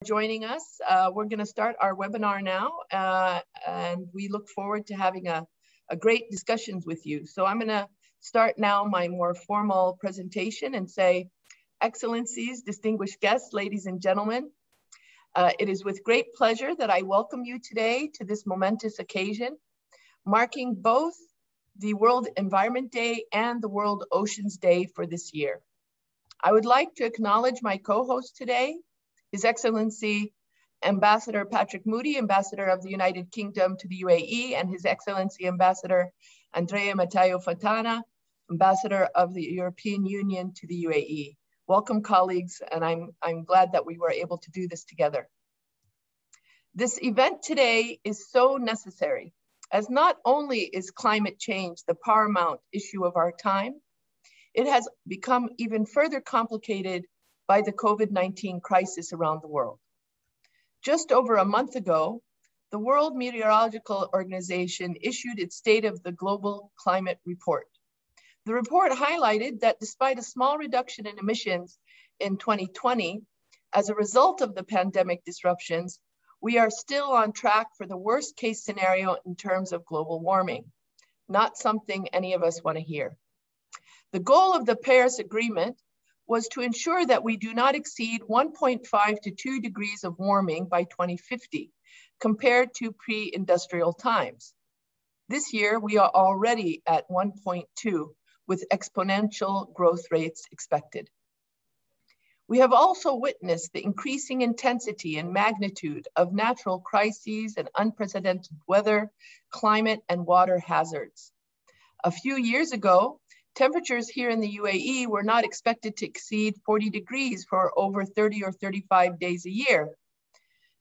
Joining us. We're going to start our webinar now, and we look forward to having a great discussions with you. So I'm going to start now my more formal presentation and say, Excellencies, distinguished guests, ladies and gentlemen, it is with great pleasure that I welcome you today to this momentous occasion, marking both the World Environment Day and the World Oceans Day for this year. I would like to acknowledge my co-host today, His Excellency Ambassador Patrick Moody, Ambassador of the United Kingdom to the UAE, and His Excellency Ambassador Andrea Matteo Fontana, Ambassador of the European Union to the UAE. Welcome, colleagues, and I'm glad that we were able to do this together. This event today is so necessary, as not only is climate change the paramount issue of our time, it has become even further complicated by the COVID-19 crisis around the world. Just over a month ago, the World Meteorological Organization issued its State of the Global Climate Report. The report highlighted that despite a small reduction in emissions in 2020, as a result of the pandemic disruptions, we are still on track for the worst case scenario in terms of global warming, not something any of us want to hear. The goal of the Paris Agreement was to ensure that we do not exceed 1.5 to 2 degrees of warming by 2050, compared to pre-industrial times. This year, we are already at 1.2, with exponential growth rates expected. We have also witnessed the increasing intensity and magnitude of natural crises and unprecedented weather, climate, and water hazards. A few years ago, temperatures here in the UAE were not expected to exceed 40 degrees for over 30 or 35 days a year.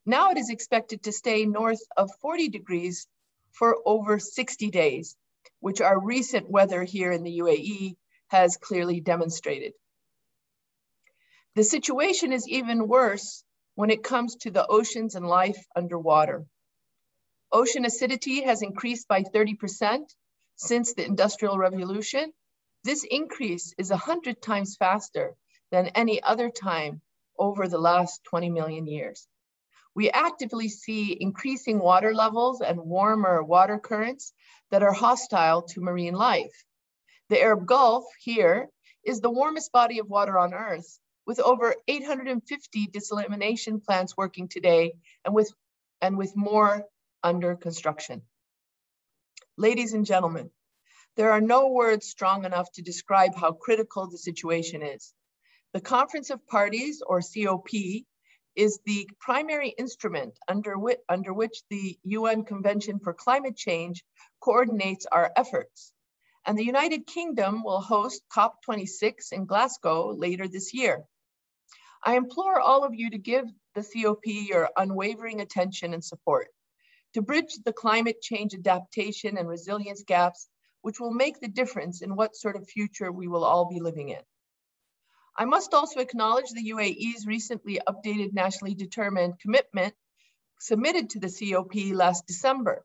Now it is expected to stay north of 40 degrees for over 60 days, which our recent weather here in the UAE has clearly demonstrated. The situation is even worse when it comes to the oceans and life underwater. Ocean acidity has increased by 30% since the Industrial Revolution. This increase is 100 times faster than any other time over the last 20 million years. We actively see increasing water levels and warmer water currents that are hostile to marine life. The Arab Gulf here is the warmest body of water on Earth, with over 850 desalination plants working today and with more under construction. Ladies and gentlemen, there are no words strong enough to describe how critical the situation is. The Conference of Parties, or COP, is the primary instrument under which the UN Convention for Climate Change coordinates our efforts. And the United Kingdom will host COP26 in Glasgow later this year. I implore all of you to give the COP your unwavering attention and support to bridge the climate change adaptation and resilience gaps, which will make the difference in what sort of future we will all be living in. I must also acknowledge the UAE's recently updated nationally determined commitment submitted to the COP last December.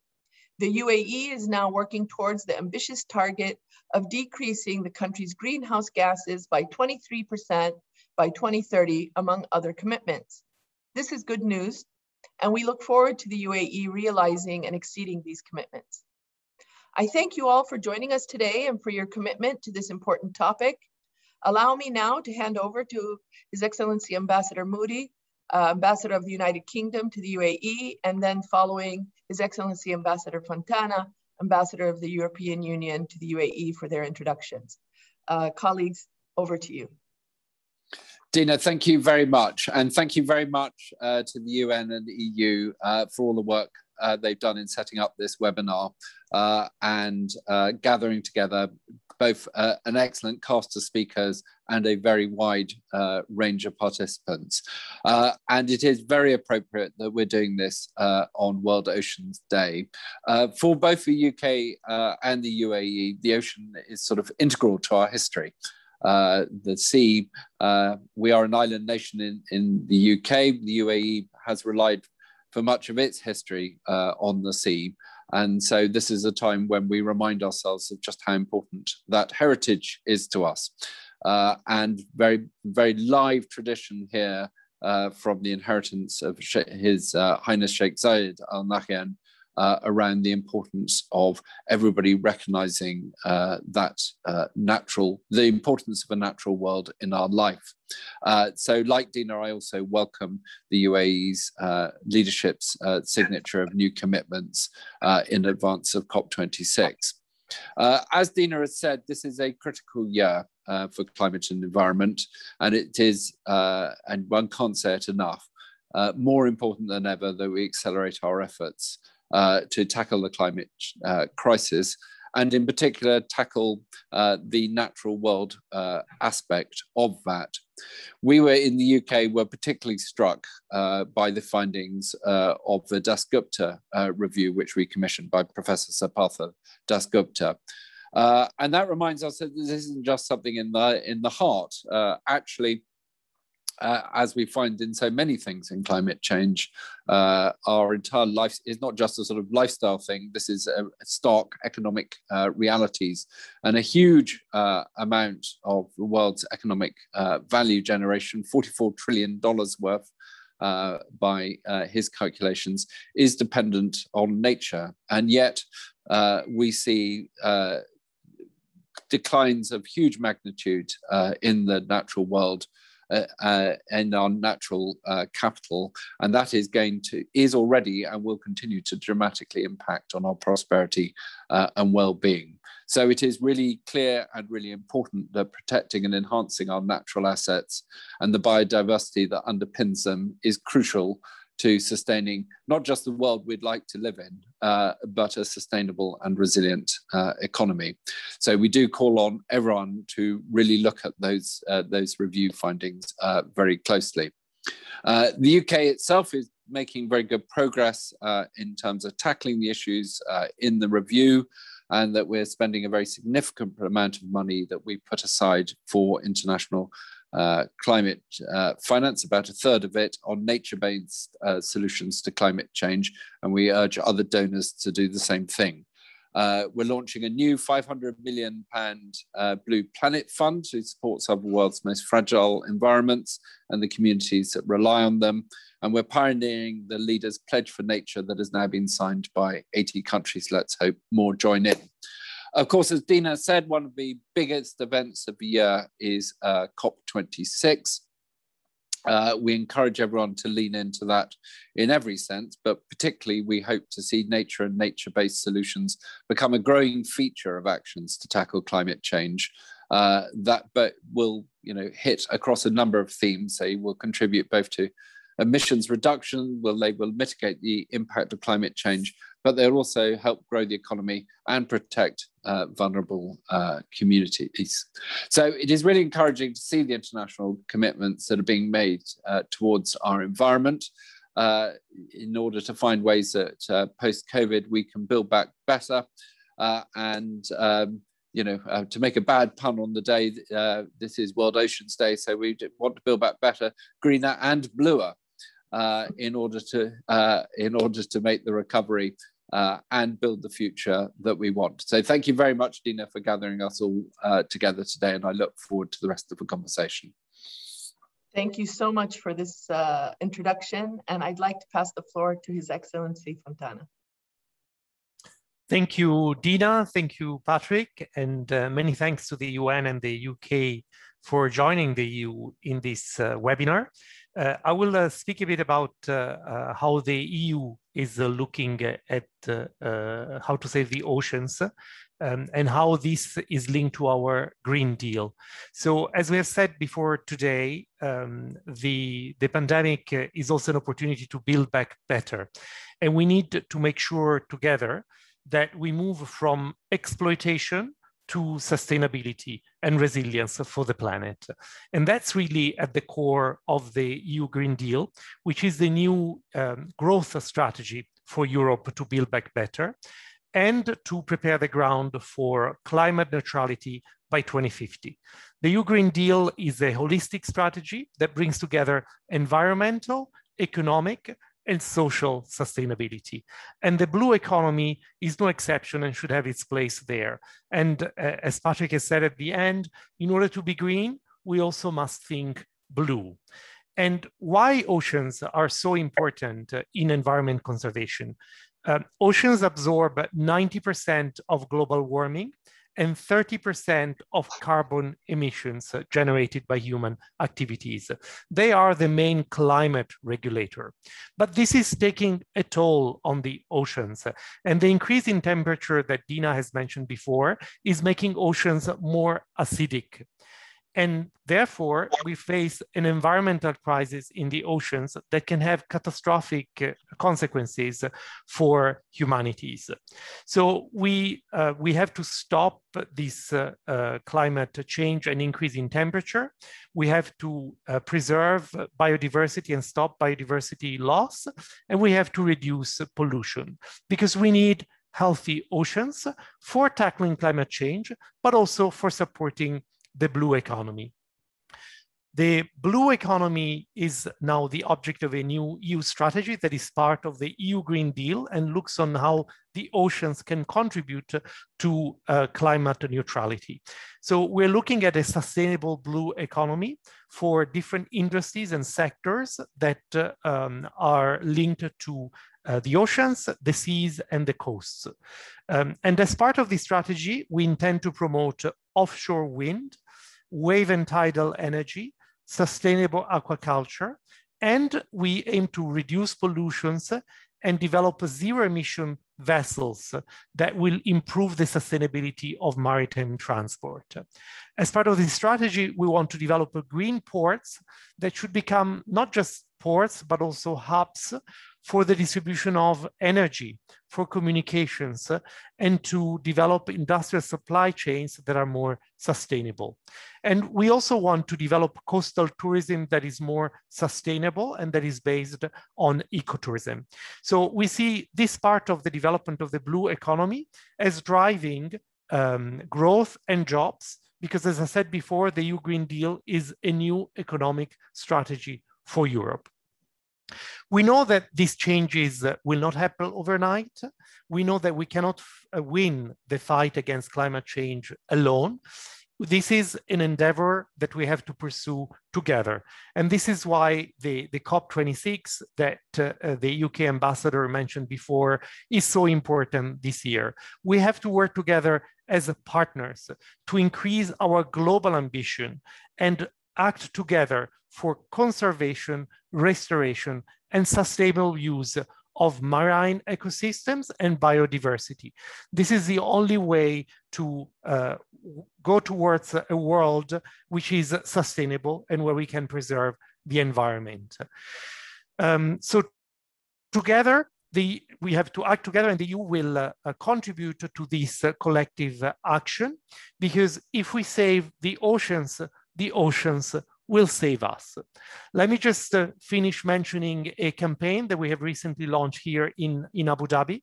The UAE is now working towards the ambitious target of decreasing the country's greenhouse gases by 23% by 2030, among other commitments. This is good news, and we look forward to the UAE realizing and exceeding these commitments. I thank you all for joining us today and for your commitment to this important topic. Allow me now to hand over to His Excellency Ambassador Moody, Ambassador of the United Kingdom to the UAE, and then following His Excellency Ambassador Fontana, Ambassador of the European Union to the UAE, for their introductions. Colleagues, over to you. Dina, thank you very much. And thank you very much to the UN and the EU for all the work they've done in setting up this webinar and gathering together both an excellent cast of speakers and a very wide range of participants. And it is very appropriate that we're doing this on World Oceans Day. For both the UK and the UAE, the ocean is sort of integral to our history. The sea, we are an island nation in the UK. The UAE has relied for much of its history on the sea. And so this is a time when we remind ourselves of just how important that heritage is to us. And very, very live tradition here from the inheritance of His Highness Sheikh Zayed Al Nahyan around the importance of everybody recognizing the importance of a natural world in our life. So like Dina, I also welcome the UAE's leadership's signature of new commitments in advance of COP26. As Dina has said, this is a critical year for climate and environment, and it is, and one can't say it enough, more important than ever that we accelerate our efforts to tackle the climate crisis, and in particular tackle the natural world aspect of that. We were in the UK were particularly struck by the findings of the Dasgupta review, which we commissioned by Professor Sapatha Dasgupta. And that reminds us that this isn't just something in the heart. Actually, as we find in so many things in climate change, our entire life is not just a sort of lifestyle thing. This is a stark economic realities, and a huge amount of the world's economic value generation, $44 trillion worth by his calculations, is dependent on nature. And yet we see declines of huge magnitude in the natural world, and our natural capital, and that is already and will continue to dramatically impact on our prosperity and well-being. So it is really clear and really important that protecting and enhancing our natural assets and the biodiversity that underpins them is crucial to sustaining not just the world we'd like to live in, but a sustainable and resilient economy. So we do call on everyone to really look at those review findings very closely. The UK itself is making very good progress in terms of tackling the issues in the review, and that we're spending a very significant amount of money that we put aside for international climate finance, about a third of it on nature-based solutions to climate change, and we urge other donors to do the same thing. We're launching a new £500 million Blue Planet Fund to support some of the world's most fragile environments and the communities that rely on them. And we're pioneering the Leaders' Pledge for Nature that has now been signed by 80 countries. Let's hope more join in. Of course, as Dina said, one of the biggest events of the year is COP26. We encourage everyone to lean into that in every sense, but particularly we hope to see nature and nature-based solutions become a growing feature of actions to tackle climate change that will hit across a number of themes. They will contribute both to emissions reduction, they will mitigate the impact of climate change, but they'll also help grow the economy and protect vulnerable communities. So it is really encouraging to see the international commitments that are being made towards our environment in order to find ways that post-COVID we can build back better. To make a bad pun on the day, this is World Oceans Day, so we want to build back better, greener and bluer in order to make the recovery and build the future that we want. So thank you very much, Dina, for gathering us all together today, and I look forward to the rest of the conversation. Thank you so much for this introduction, and I'd like to pass the floor to His Excellency Fontana. Thank you, Dina. Thank you, Patrick, and many thanks to the UN and the UK for joining the EU in this webinar. I will speak a bit about how the EU is looking at how to save the oceans and how this is linked to our Green Deal. So as we have said before today, the pandemic is also an opportunity to build back better. And we need to make sure together that we move from exploitation to sustainability and resilience for the planet. And that's really at the core of the EU Green Deal, which is the new growth strategy for Europe to build back better and to prepare the ground for climate neutrality by 2050. The EU Green Deal is a holistic strategy that brings together environmental, economic, and social sustainability. And the blue economy is no exception and should have its place there. And as Patrick has said at the end, in order to be green, we also must think blue. And why oceans are so important in environment conservation. Oceans absorb 90% of global warming and 30% of carbon emissions generated by human activities. They are the main climate regulator. But this is taking a toll on the oceans. And the increase in temperature that Dina has mentioned before is making oceans more acidic. And therefore, we face an environmental crisis in the oceans that can have catastrophic consequences for humanities. So we have to stop this climate change and increase in temperature. We have to preserve biodiversity and stop biodiversity loss. And we have to reduce pollution because we need healthy oceans for tackling climate change, but also for supporting the blue economy. The blue economy is now the object of a new EU strategy that is part of the EU Green Deal and looks on how the oceans can contribute to climate neutrality. So we're looking at a sustainable blue economy for different industries and sectors that are linked to the oceans, the seas, and the coasts. And as part of this strategy, we intend to promote offshore wind, wave and tidal energy, sustainable aquaculture, and we aim to reduce pollutions and develop zero-emission vessels that will improve the sustainability of maritime transport. As part of this strategy, we want to develop green ports that should become not just ports, but also hubs for the distribution of energy, for communications, and to develop industrial supply chains that are more sustainable. And we also want to develop coastal tourism that is more sustainable and that is based on ecotourism. So we see this part of the development of the blue economy as driving growth and jobs, because as I said before, the EU Green Deal is a new economic strategy for Europe. We know that these changes will not happen overnight. We know that we cannot win the fight against climate change alone. This is an endeavor that we have to pursue together. And this is why the COP26 that the UK ambassador mentioned before is so important this year. We have to work together as partners to increase our global ambition and act together for conservation, restoration, and sustainable use of marine ecosystems and biodiversity. This is the only way to go towards a world which is sustainable and where we can preserve the environment. So together, we have to act together, and the EU will contribute to this collective action, because if we save the oceans will save us. Let me just finish mentioning a campaign that we have recently launched here in Abu Dhabi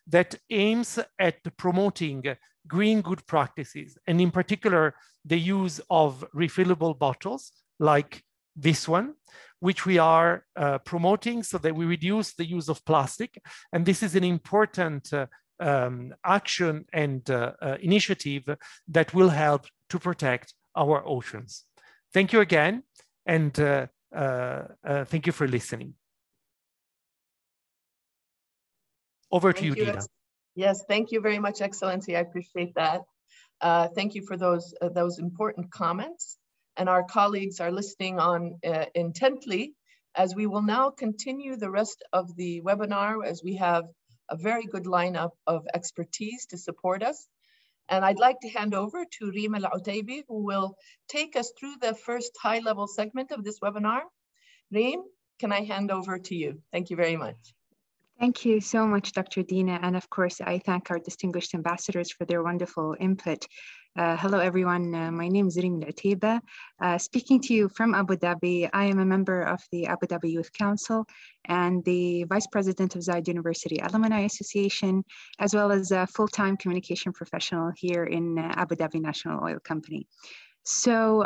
that aims at promoting green good practices, and in particular, the use of refillable bottles like this one, which we are promoting so that we reduce the use of plastic. And this is an important action and initiative that will help to protect our oceans. Thank you again, and thank you for listening. Over to you, Dina. Yes, thank you very much, Excellency. I appreciate that. Thank you for those important comments. And our colleagues are listening on intently, as we will now continue the rest of the webinar, as we have a very good lineup of expertise to support us. And I'd like to hand over to Reem Al-Utaibi, who will take us through the first high-level segment of this webinar. Reem, can I hand over to you? Thank you very much. Thank you so much, Dr. Dina. And of course, I thank our distinguished ambassadors for their wonderful input. Hello, everyone. My name is Reem Al-Utaibi. Speaking to you from Abu Dhabi, I am a member of the Abu Dhabi Youth Council and the Vice President of Zayed University Alumni Association, as well as a full-time communication professional here in Abu Dhabi National Oil Company. So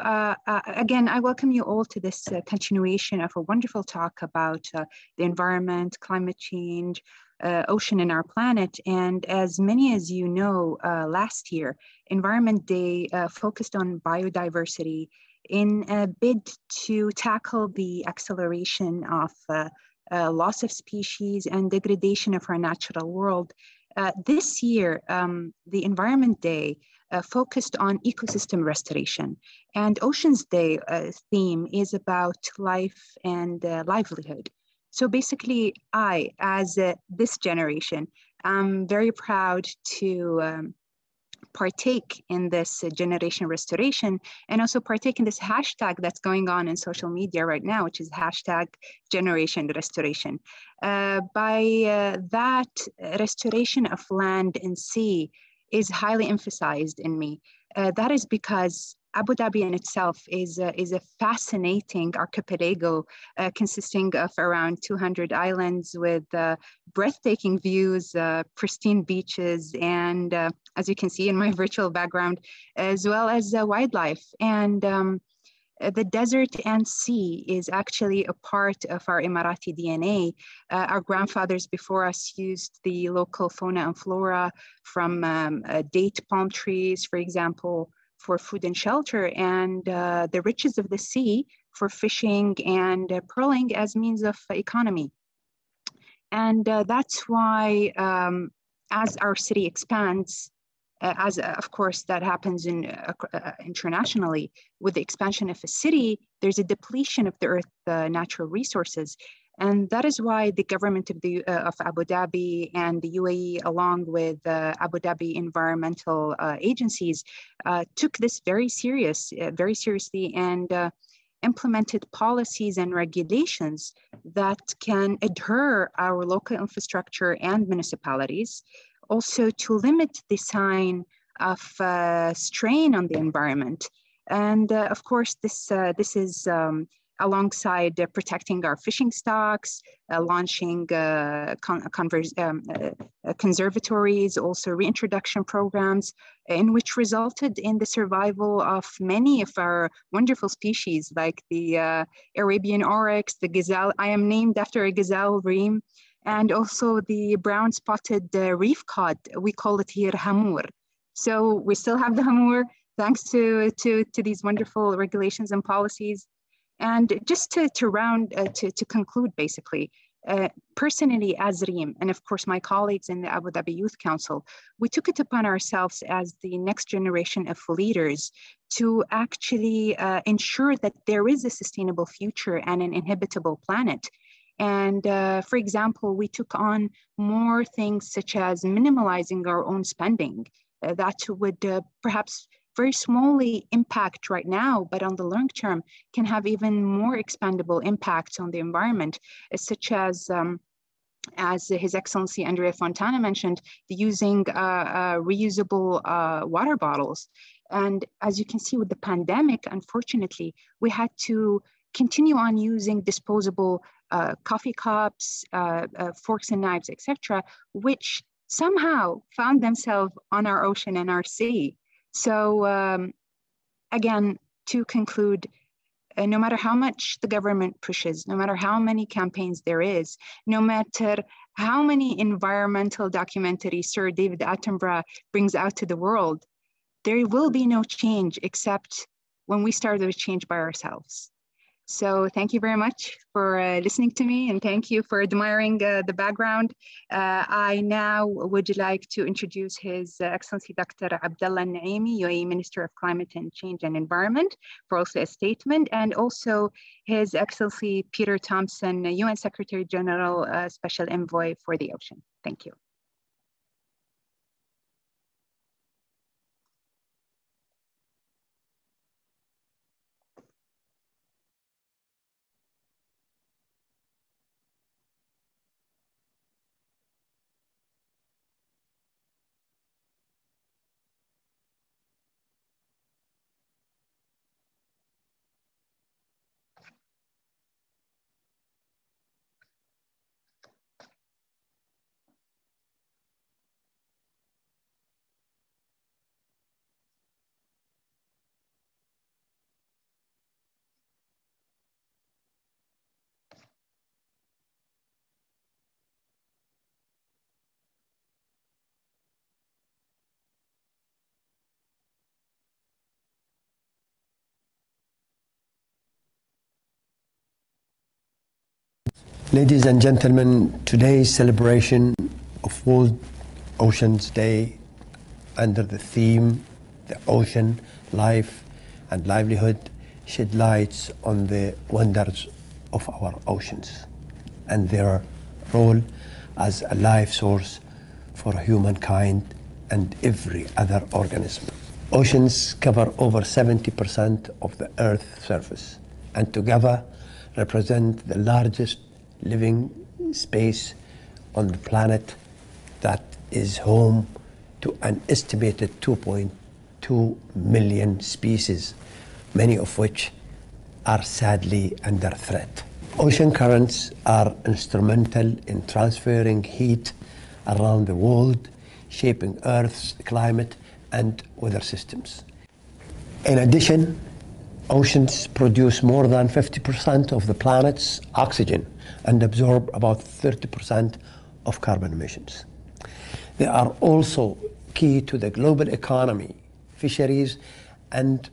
again, I welcome you all to this continuation of a wonderful talk about the environment, climate change, ocean and our planet. And as many as you know, last year, Environment Day focused on biodiversity in a bid to tackle the acceleration of loss of species and degradation of our natural world. This year, the Environment Day focused on ecosystem restoration, and Oceans Day theme is about life and livelihood. So basically, I, as this generation, I'm very proud to partake in this generation restoration, and also partake in this hashtag that's going on in social media right now, which is hashtag generation restoration. That restoration of land and sea is highly emphasized in me. That is because Abu Dhabi in itself is a fascinating archipelago consisting of around 200 islands with breathtaking views, pristine beaches, and as you can see in my virtual background, as well as wildlife. And the desert and sea is actually a part of our Emirati DNA. Our grandfathers before us used the local fauna and flora from date palm trees, for example, for food and shelter, and the riches of the sea for fishing and pearling as means of economy. And that's why as our city expands, as of course that happens internationally, with the expansion of a city, there's a depletion of the Earth's natural resources. And that is why the government of Abu Dhabi and the UAE, along with Abu Dhabi environmental agencies, took this very seriously, and implemented policies and regulations that can adhere our local infrastructure and municipalities, also to limit the sign of strain on the environment. And of course, this is alongside protecting our fishing stocks, launching conservatories, also reintroduction programs, in which resulted in the survival of many of our wonderful species, like the Arabian oryx, the gazelle. I am named after a gazelle, Reem, and also the brown spotted reef cod. We call it here hamur. So we still have the hamur, thanks to these wonderful regulations and policies. And just to conclude, basically, personally as Reem, and of course my colleagues in the Abu Dhabi Youth Council, we took it upon ourselves as the next generation of leaders to actually ensure that there is a sustainable future and an inhabitable planet. And for example, we took on more things such as minimalizing our own spending. That would perhaps very smallly impact right now, but on the long term can have even more expandable impacts on the environment, such as His Excellency Andrea Fontana mentioned, the using reusable water bottles. And as you can see with the pandemic, unfortunately, we had to continue on using disposable coffee cups, forks and knives, etc., which somehow found themselves on our ocean and our sea. So again, to conclude, no matter how much the government pushes, no matter how many campaigns there is, no matter how many environmental documentaries Sir David Attenborough brings out to the world, there will be no change except when we start the change by ourselves. So thank you very much for listening to me, and thank you for admiring the background. I now would like to introduce His Excellency Dr. Abdullah Naimi, UAE Minister of Climate and Change and Environment, for also a statement, and also His Excellency Peter Thompson, UN Secretary General, Special Envoy for the Ocean. Thank you. Ladies and gentlemen, today's celebration of World Oceans Day under the theme, the ocean, life and livelihood, shed lights on the wonders of our oceans and their role as a life source for humankind and every other organism. Oceans cover over 70% of the Earth's surface and together represent the largest living space on the planet that is home to an estimated 2.2 million species, many of which are sadly under threat. Ocean currents are instrumental in transferring heat around the world, shaping Earth's climate and weather systems. In addition, oceans produce more than 50% of the planet's oxygen and absorb about 30% of carbon emissions. They are also key to the global economy. Fisheries and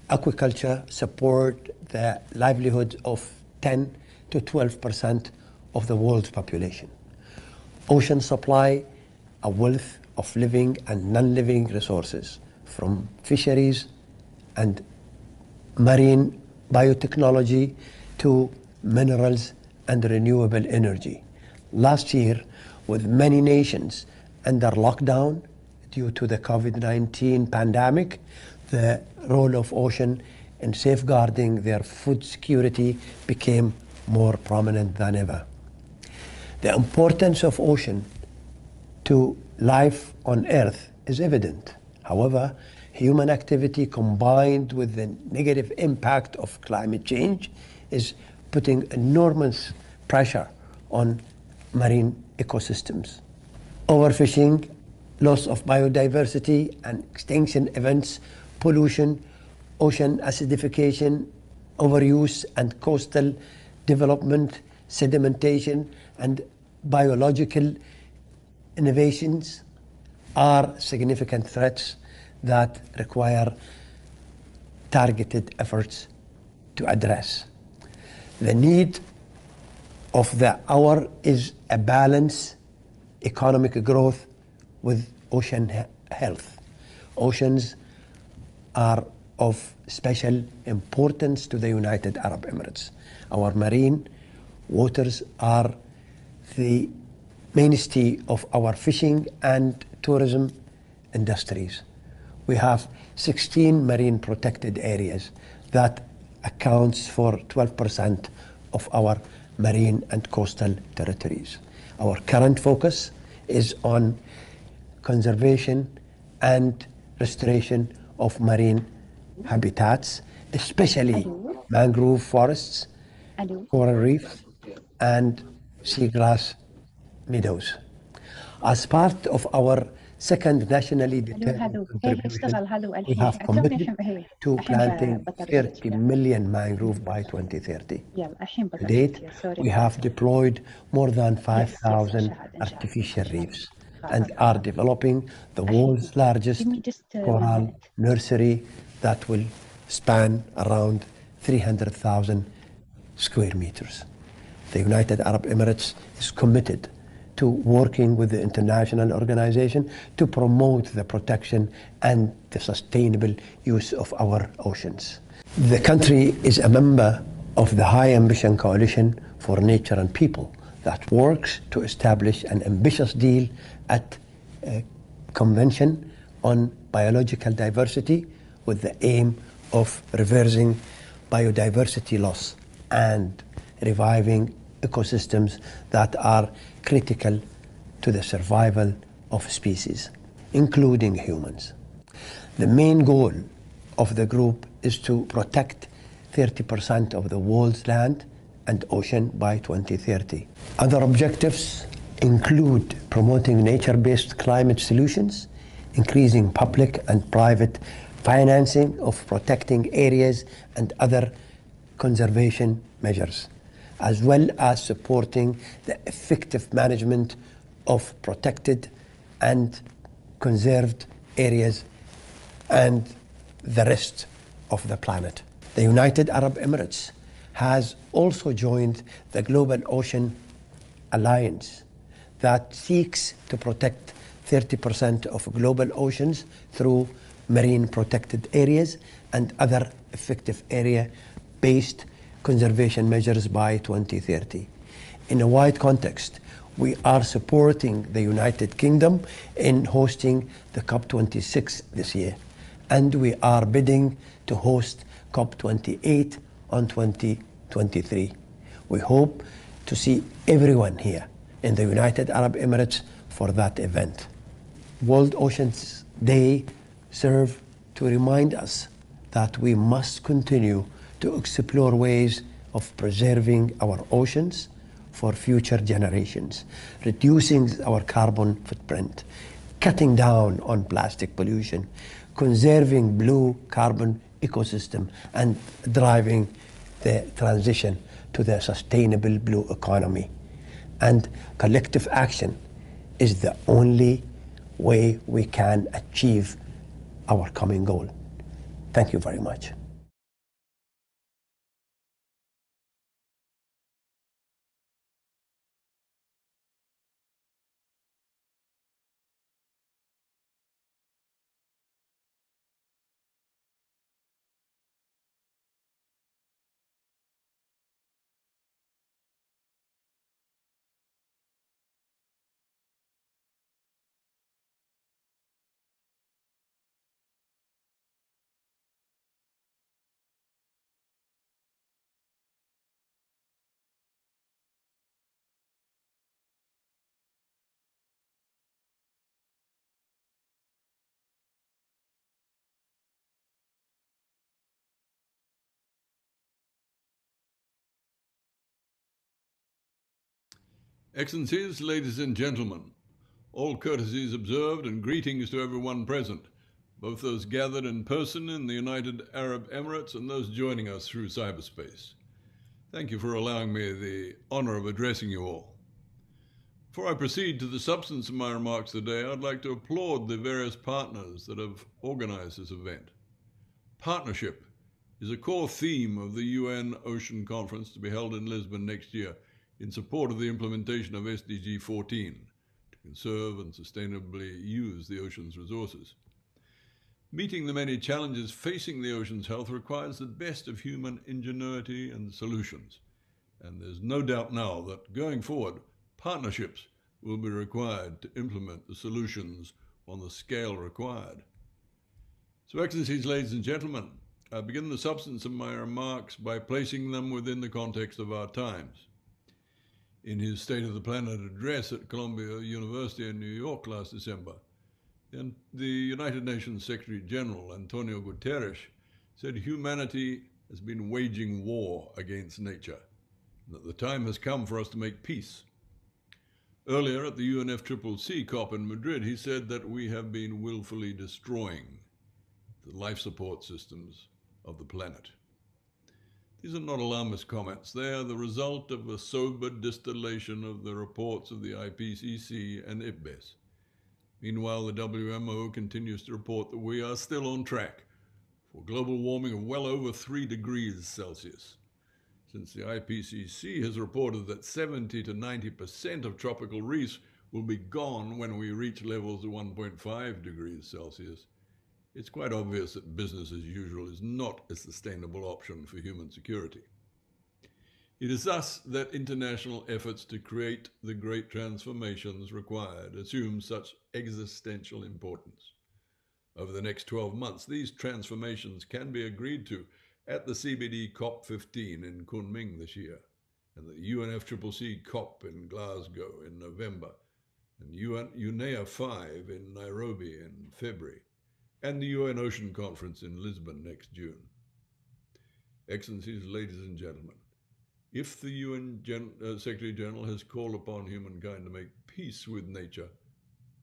aquaculture support the livelihood of 10 to 12% of the world's population. Oceans supply a wealth of living and non-living resources, from fisheries and marine biotechnology to minerals and renewable energy. Last year, with many nations under lockdown due to the COVID-19 pandemic, the role of ocean in safeguarding their food security became more prominent than ever. The importance of ocean to life on Earth is evident. However, human activity combined with the negative impact of climate change is putting enormous pressure on marine ecosystems. Overfishing, loss of biodiversity and extinction events, pollution, ocean acidification, overuse and coastal development, sedimentation and biological innovations are significant threats that require targeted efforts to address. The need of the hour is a balanced economic growth with ocean health. Oceans are of special importance to the United Arab Emirates. Our marine waters are the mainstay of our fishing and tourism industries. We have 16 marine protected areas that accounts for 12% of our marine and coastal territories. Our current focus is on conservation and restoration of marine habitats, especially mangrove forests, coral reefs, and seagrass meadows. As part of our second nationally determined contribution, we have committed to planting 30 million mangrove by 2030. To date, we have deployed more than 5,000 artificial reefs and are developing the world's largest coral nursery that will span around 300,000 square meters. The United Arab Emirates is committed to working with the international organization to promote the protection and the sustainable use of our oceans. The country is a member of the High Ambition Coalition for Nature and People that works to establish an ambitious deal at a convention on biological diversity with the aim of reversing biodiversity loss and reviving ecosystems that are critical to the survival of species, including humans. The main goal of the group is to protect 30% of the world's land and ocean by 2030. Other objectives include promoting nature-based climate solutions, increasing public and private financing of protecting areas and other conservation measures, as well as supporting the effective management of protected and conserved areas and the rest of the planet. The United Arab Emirates has also joined the Global Ocean Alliance that seeks to protect 30% of global oceans through marine protected areas and other effective area-based conservation measures by 2030. In a wide context, we are supporting the United Kingdom in hosting the COP26 this year, and we are bidding to host COP28 on 2023. We hope to see everyone here in the United Arab Emirates for that event. World Oceans Day serves to remind us that we must continue to explore ways of preserving our oceans for future generations, reducing our carbon footprint, cutting down on plastic pollution, conserving blue carbon ecosystem, and driving the transition to the sustainable blue economy. And collective action is the only way we can achieve our common goal. Thank you very much. Excellencies, ladies and gentlemen, all courtesies observed and greetings to everyone present, both those gathered in person in the United Arab Emirates and those joining us through cyberspace. Thank you for allowing me the honor of addressing you all. Before I proceed to the substance of my remarks today, I'd like to applaud the various partners that have organized this event. Partnership is a core theme of the UN Ocean Conference to be held in Lisbon next year, in support of the implementation of SDG 14, to conserve and sustainably use the ocean's resources. Meeting the many challenges facing the ocean's health requires the best of human ingenuity and solutions. And there's no doubt now that going forward, partnerships will be required to implement the solutions on the scale required. So, Excellencies, ladies and gentlemen, I begin the substance of my remarks by placing them within the context of our times. In his State of the Planet address at Columbia University in New York last December, the United Nations Secretary General, Antonio Guterres, said humanity has been waging war against nature, and that the time has come for us to make peace. Earlier at the UNFCCC COP in Madrid, he said that we have been willfully destroying the life support systems of the planet. These are not alarmist comments. They are the result of a sober distillation of the reports of the IPCC and Hsbc. Meanwhile, the WMO continues to report that we are still on track for global warming of well over 3 degrees Celsius. Since the IPCC has reported that 70 to 90% of tropical reefs will be gone when we reach levels of 1.5 degrees Celsius, it's quite obvious that business as usual is not a sustainable option for human security. It is thus that international efforts to create the great transformations required assume such existential importance. Over the next 12 months, these transformations can be agreed to at the CBD COP15 in Kunming this year, and the UNFCCC COP in Glasgow in November, and UNEA 5 in Nairobi in February, and the UN Ocean Conference in Lisbon next June. Excellencies, ladies and gentlemen, if the UN Secretary General has called upon humankind to make peace with nature,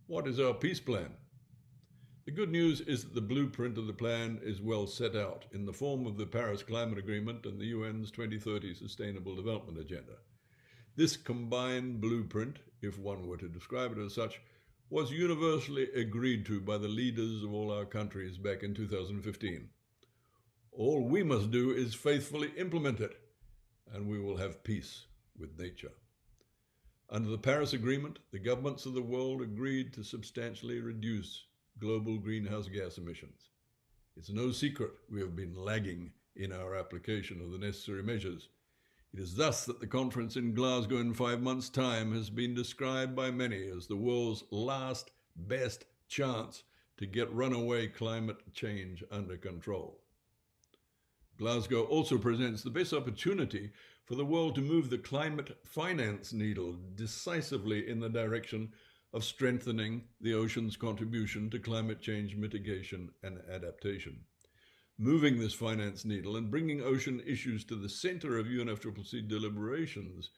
what is our peace plan? The good news is that the blueprint of the plan is well set out in the form of the Paris Climate Agreement and the UN's 2030 Sustainable Development Agenda. This combined blueprint, if one were to describe it as such, was universally agreed to by the leaders of all our countries back in 2015. All we must do is faithfully implement it, and we will have peace with nature. Under the Paris Agreement, the governments of the world agreed to substantially reduce global greenhouse gas emissions. It's no secret we have been lagging in our application of the necessary measures. It is thus that the conference in Glasgow in 5 months' time has been described by many as the world's last best chance to get runaway climate change under control. Glasgow also presents the best opportunity for the world to move the climate finance needle decisively in the direction of strengthening the ocean's contribution to climate change mitigation and adaptation. Moving this finance needle and bringing ocean issues to the center of UNFCCC deliberations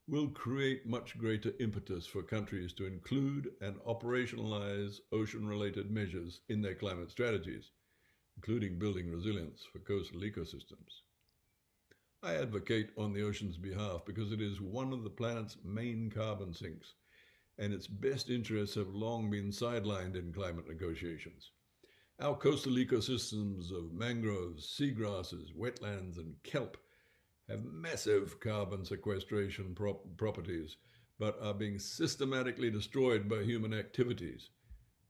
will create much greater impetus for countries to include and operationalize ocean-related measures in their climate strategies, including building resilience for coastal ecosystems. I advocate on the ocean's behalf because it is one of the planet's main carbon sinks, and its best interests have long been sidelined in climate negotiations. Our coastal ecosystems of mangroves, seagrasses, wetlands, and kelp have massive carbon sequestration properties, but are being systematically destroyed by human activities.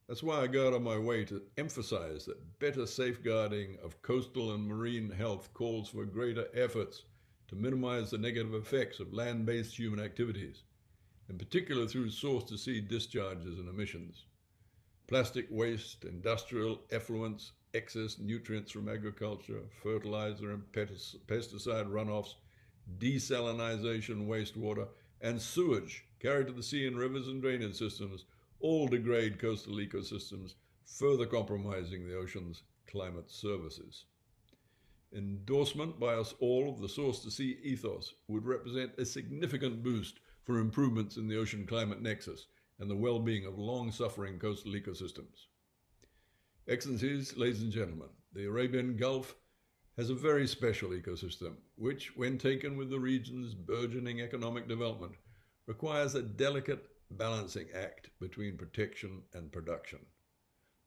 That's why I go out of my way to emphasize that better safeguarding of coastal and marine health calls for greater efforts to minimize the negative effects of land-based human activities, in particular through source-to-sea discharges and emissions. Plastic waste, industrial effluents, excess nutrients from agriculture, fertilizer and pesticide runoffs, desalination wastewater, and sewage carried to the sea and rivers and drainage systems all degrade coastal ecosystems, further compromising the ocean's climate services. Endorsement by us all of the source-to-sea ethos would represent a significant boost for improvements in the ocean climate nexus and the well-being of long-suffering coastal ecosystems. Excellencies, ladies and gentlemen, the Arabian Gulf has a very special ecosystem, which, when taken with the region's burgeoning economic development, requires a delicate balancing act between protection and production.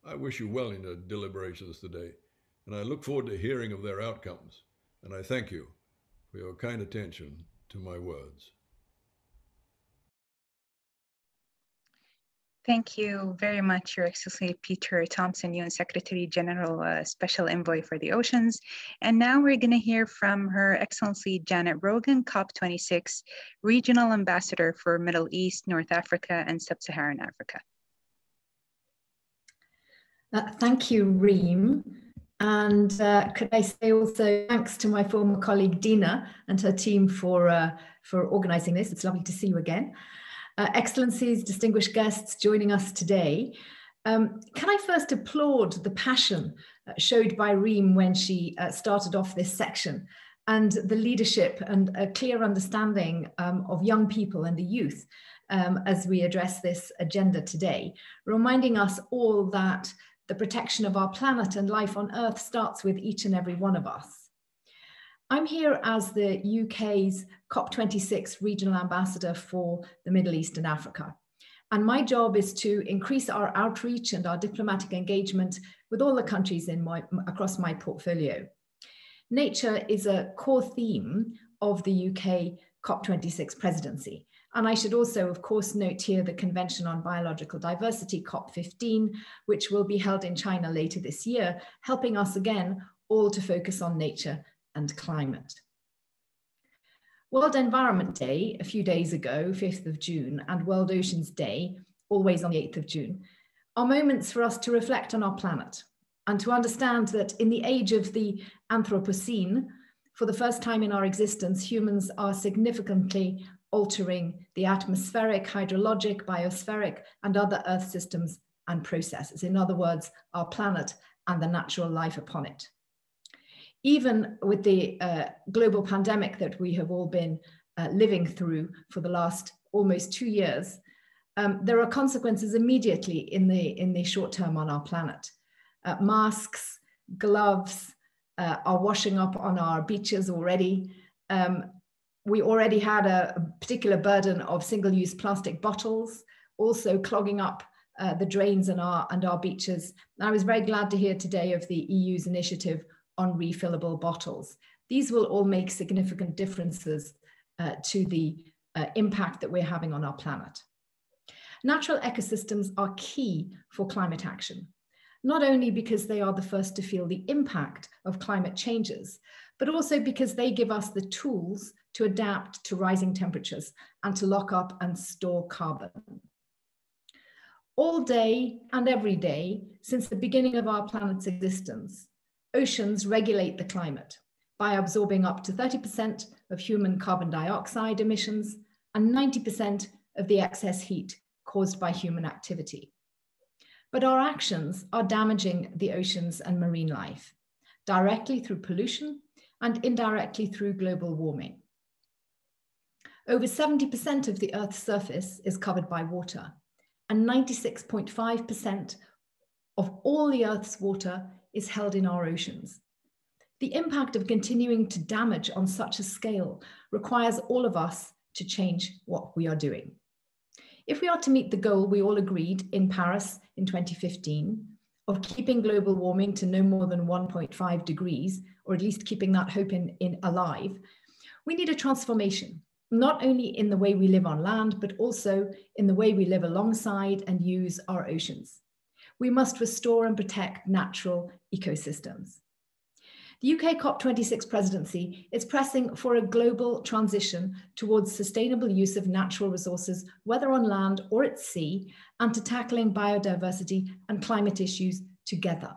I wish you well in your deliberations today, and I look forward to hearing of their outcomes, and I thank you for your kind attention to my words. Thank you very much, Your Excellency Peter Thompson, UN Secretary General, Special Envoy for the Oceans. And now we're going to hear from Her Excellency Janet Rogan, COP26 Regional Ambassador for Middle East, North Africa, and Sub-Saharan Africa. Thank you, Reem. And could I say also thanks to my former colleague Dina and her team for organizing this. It's lovely to see you again. Excellencies, distinguished guests joining us today. Can I first applaud the passion showed by Reem when she started off this section, and the leadership and a clear understanding of young people and the youth as we address this agenda today, reminding us all that the protection of our planet and life on Earth starts with each and every one of us. I'm here as the UK's COP26 Regional Ambassador for the Middle East and Africa. And my job is to increase our outreach and our diplomatic engagement with all the countries across my portfolio. Nature is a core theme of the UK COP26 presidency. And I should also, of course, note here the Convention on Biological Diversity, COP15, which will be held in China later this year, helping us again all to focus on nature and climate. World Environment Day, a few days ago, 5th of June, and World Oceans Day, always on the 8th of June, are moments for us to reflect on our planet and to understand that in the age of the Anthropocene, for the first time in our existence, humans are significantly altering the atmospheric, hydrologic, biospheric, and other Earth systems and processes. In other words, our planet and the natural life upon it. Even with the global pandemic that we have all been living through for the last almost 2 years, there are consequences immediately in the short term on our planet. Masks, gloves are washing up on our beaches already. We already had a particular burden of single-use plastic bottles, also clogging up the drains and our beaches. And I was very glad to hear today of the EU's initiative on refillable bottles. These will all make significant differences to the impact that we're having on our planet. Natural ecosystems are key for climate action, not only because they are the first to feel the impact of climate changes, but also because they give us the tools to adapt to rising temperatures and to lock up and store carbon. All day and every day, since the beginning of our planet's existence, oceans regulate the climate by absorbing up to 30% of human carbon dioxide emissions and 90% of the excess heat caused by human activity. But our actions are damaging the oceans and marine life, directly through pollution and indirectly through global warming. Over 70% of the Earth's surface is covered by water, and 96.5% of all the Earth's water is held in our oceans. The impact of continuing to damage on such a scale requires all of us to change what we are doing. If we are to meet the goal we all agreed in Paris in 2015 of keeping global warming to no more than 1.5 degrees, or at least keeping that hope alive, we need a transformation, not only in the way we live on land, but also in the way we live alongside and use our oceans. We must restore and protect natural ecosystems. The UK COP26 presidency is pressing for a global transition towards sustainable use of natural resources, whether on land or at sea, and to tackling biodiversity and climate issues together.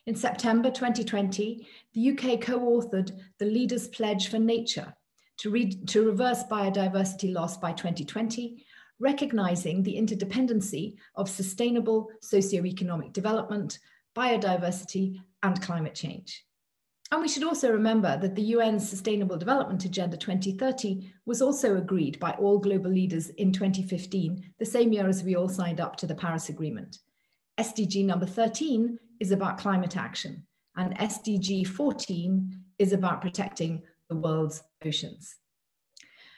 In September 2020, the UK co-authored the Leaders' Pledge for Nature to reverse biodiversity loss by 2020, recognizing the interdependency of sustainable socioeconomic development, biodiversity, and climate change. And we should also remember that the UN's Sustainable Development Agenda 2030 was also agreed by all global leaders in 2015, the same year as we all signed up to the Paris Agreement. SDG number 13 is about climate action, and SDG 14 is about protecting the world's oceans.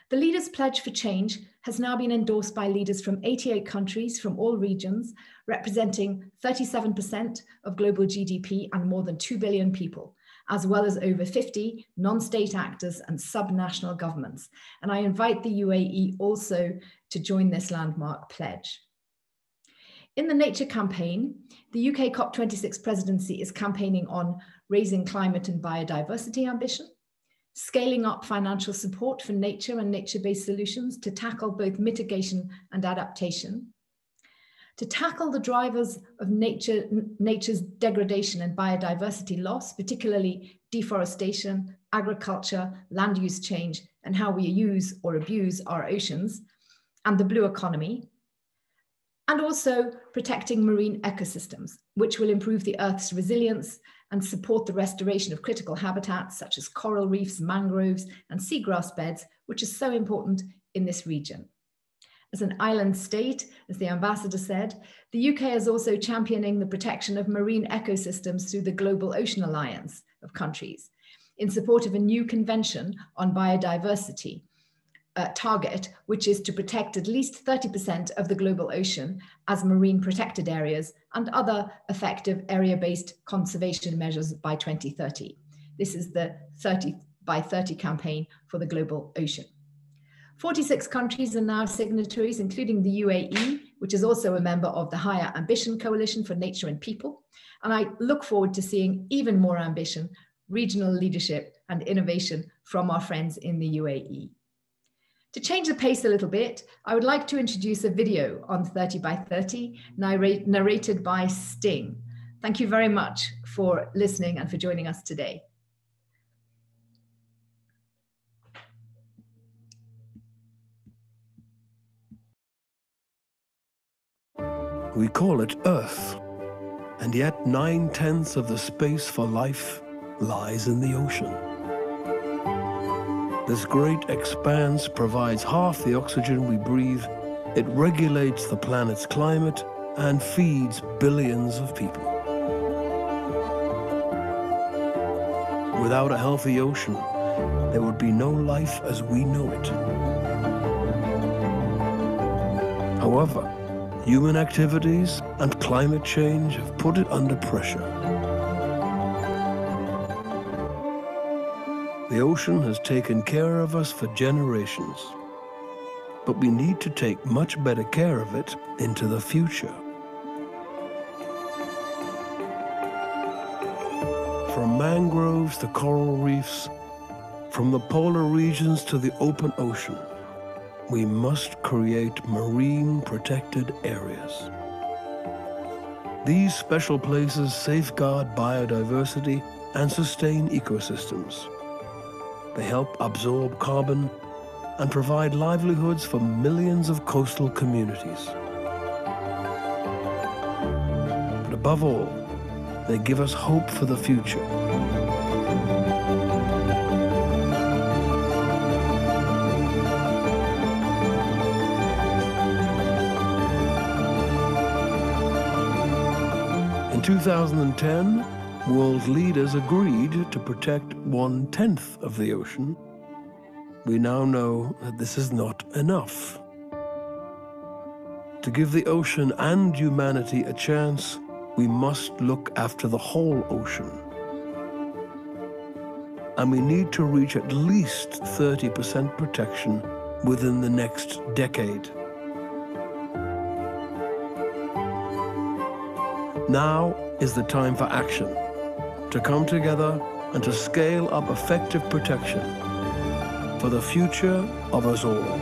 The Leaders' Pledge for Change has now been endorsed by leaders from 88 countries from all regions, representing 37% of global GDP and more than 2 billion people, as well as over 50 non-state actors and subnational governments. And I invite the UAE also to join this landmark pledge. In the Nature campaign, the UK COP26 presidency is campaigning on raising climate and biodiversity ambition, scaling up financial support for nature and nature-based solutions to tackle both mitigation and adaptation, to tackle the drivers of nature's degradation and biodiversity loss, particularly deforestation, agriculture, land use change, and how we use or abuse our oceans, and the blue economy, and also protecting marine ecosystems, which will improve the Earth's resilience and support the restoration of critical habitats such as coral reefs, mangroves, and seagrass beds, which is so important in this region. As an island state, as the ambassador said, the UK is also championing the protection of marine ecosystems through the Global Ocean Alliance of countries in support of a new convention on biodiversity target, which is to protect at least 30% of the global ocean as marine protected areas and other effective area-based conservation measures by 2030. This is the 30 by 30 campaign for the global ocean. 46 countries are now signatories, including the UAE, which is also a member of the Higher Ambition Coalition for Nature and People. And I look forward to seeing even more ambition, regional leadership, and innovation from our friends in the UAE. To change the pace a little bit, I would like to introduce a video on 30 by 30, narrated by Sting. Thank you very much for listening and for joining us today. We call it Earth, and yet 9/10 of the space for life lies in the ocean. This great expanse provides half the oxygen we breathe, it regulates the planet's climate, and feeds billions of people. Without a healthy ocean, there would be no life as we know it. However, human activities and climate change have put it under pressure. The ocean has taken care of us for generations, but we need to take much better care of it into the future. From mangroves to coral reefs, from the polar regions to the open ocean, we must create marine protected areas. These special places safeguard biodiversity and sustain ecosystems. They help absorb carbon and provide livelihoods for millions of coastal communities. But above all, they give us hope for the future. In 2010, world leaders agreed to protect 1/10 of the ocean. We now know that this is not enough. To give the ocean and humanity a chance, we must look after the whole ocean. And we need to reach at least 30% protection within the next decade. Now is the time for action, to come together and to scale up effective protection for the future of us all.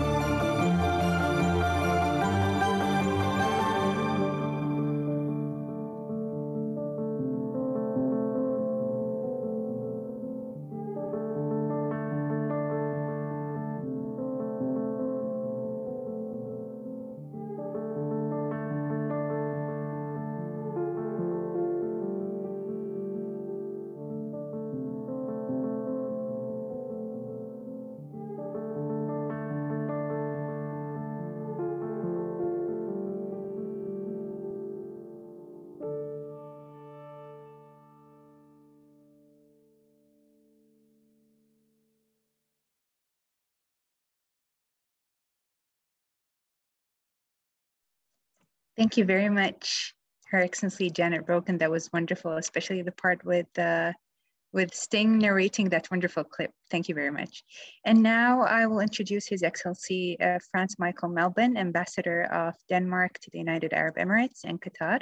Thank you very much, Her Excellency Janet Rogan. That was wonderful, especially the part with Sting narrating that wonderful clip. Thank you very much. And now I will introduce His Excellency Frans Michael Melbourne, Ambassador of Denmark to the United Arab Emirates and Qatar,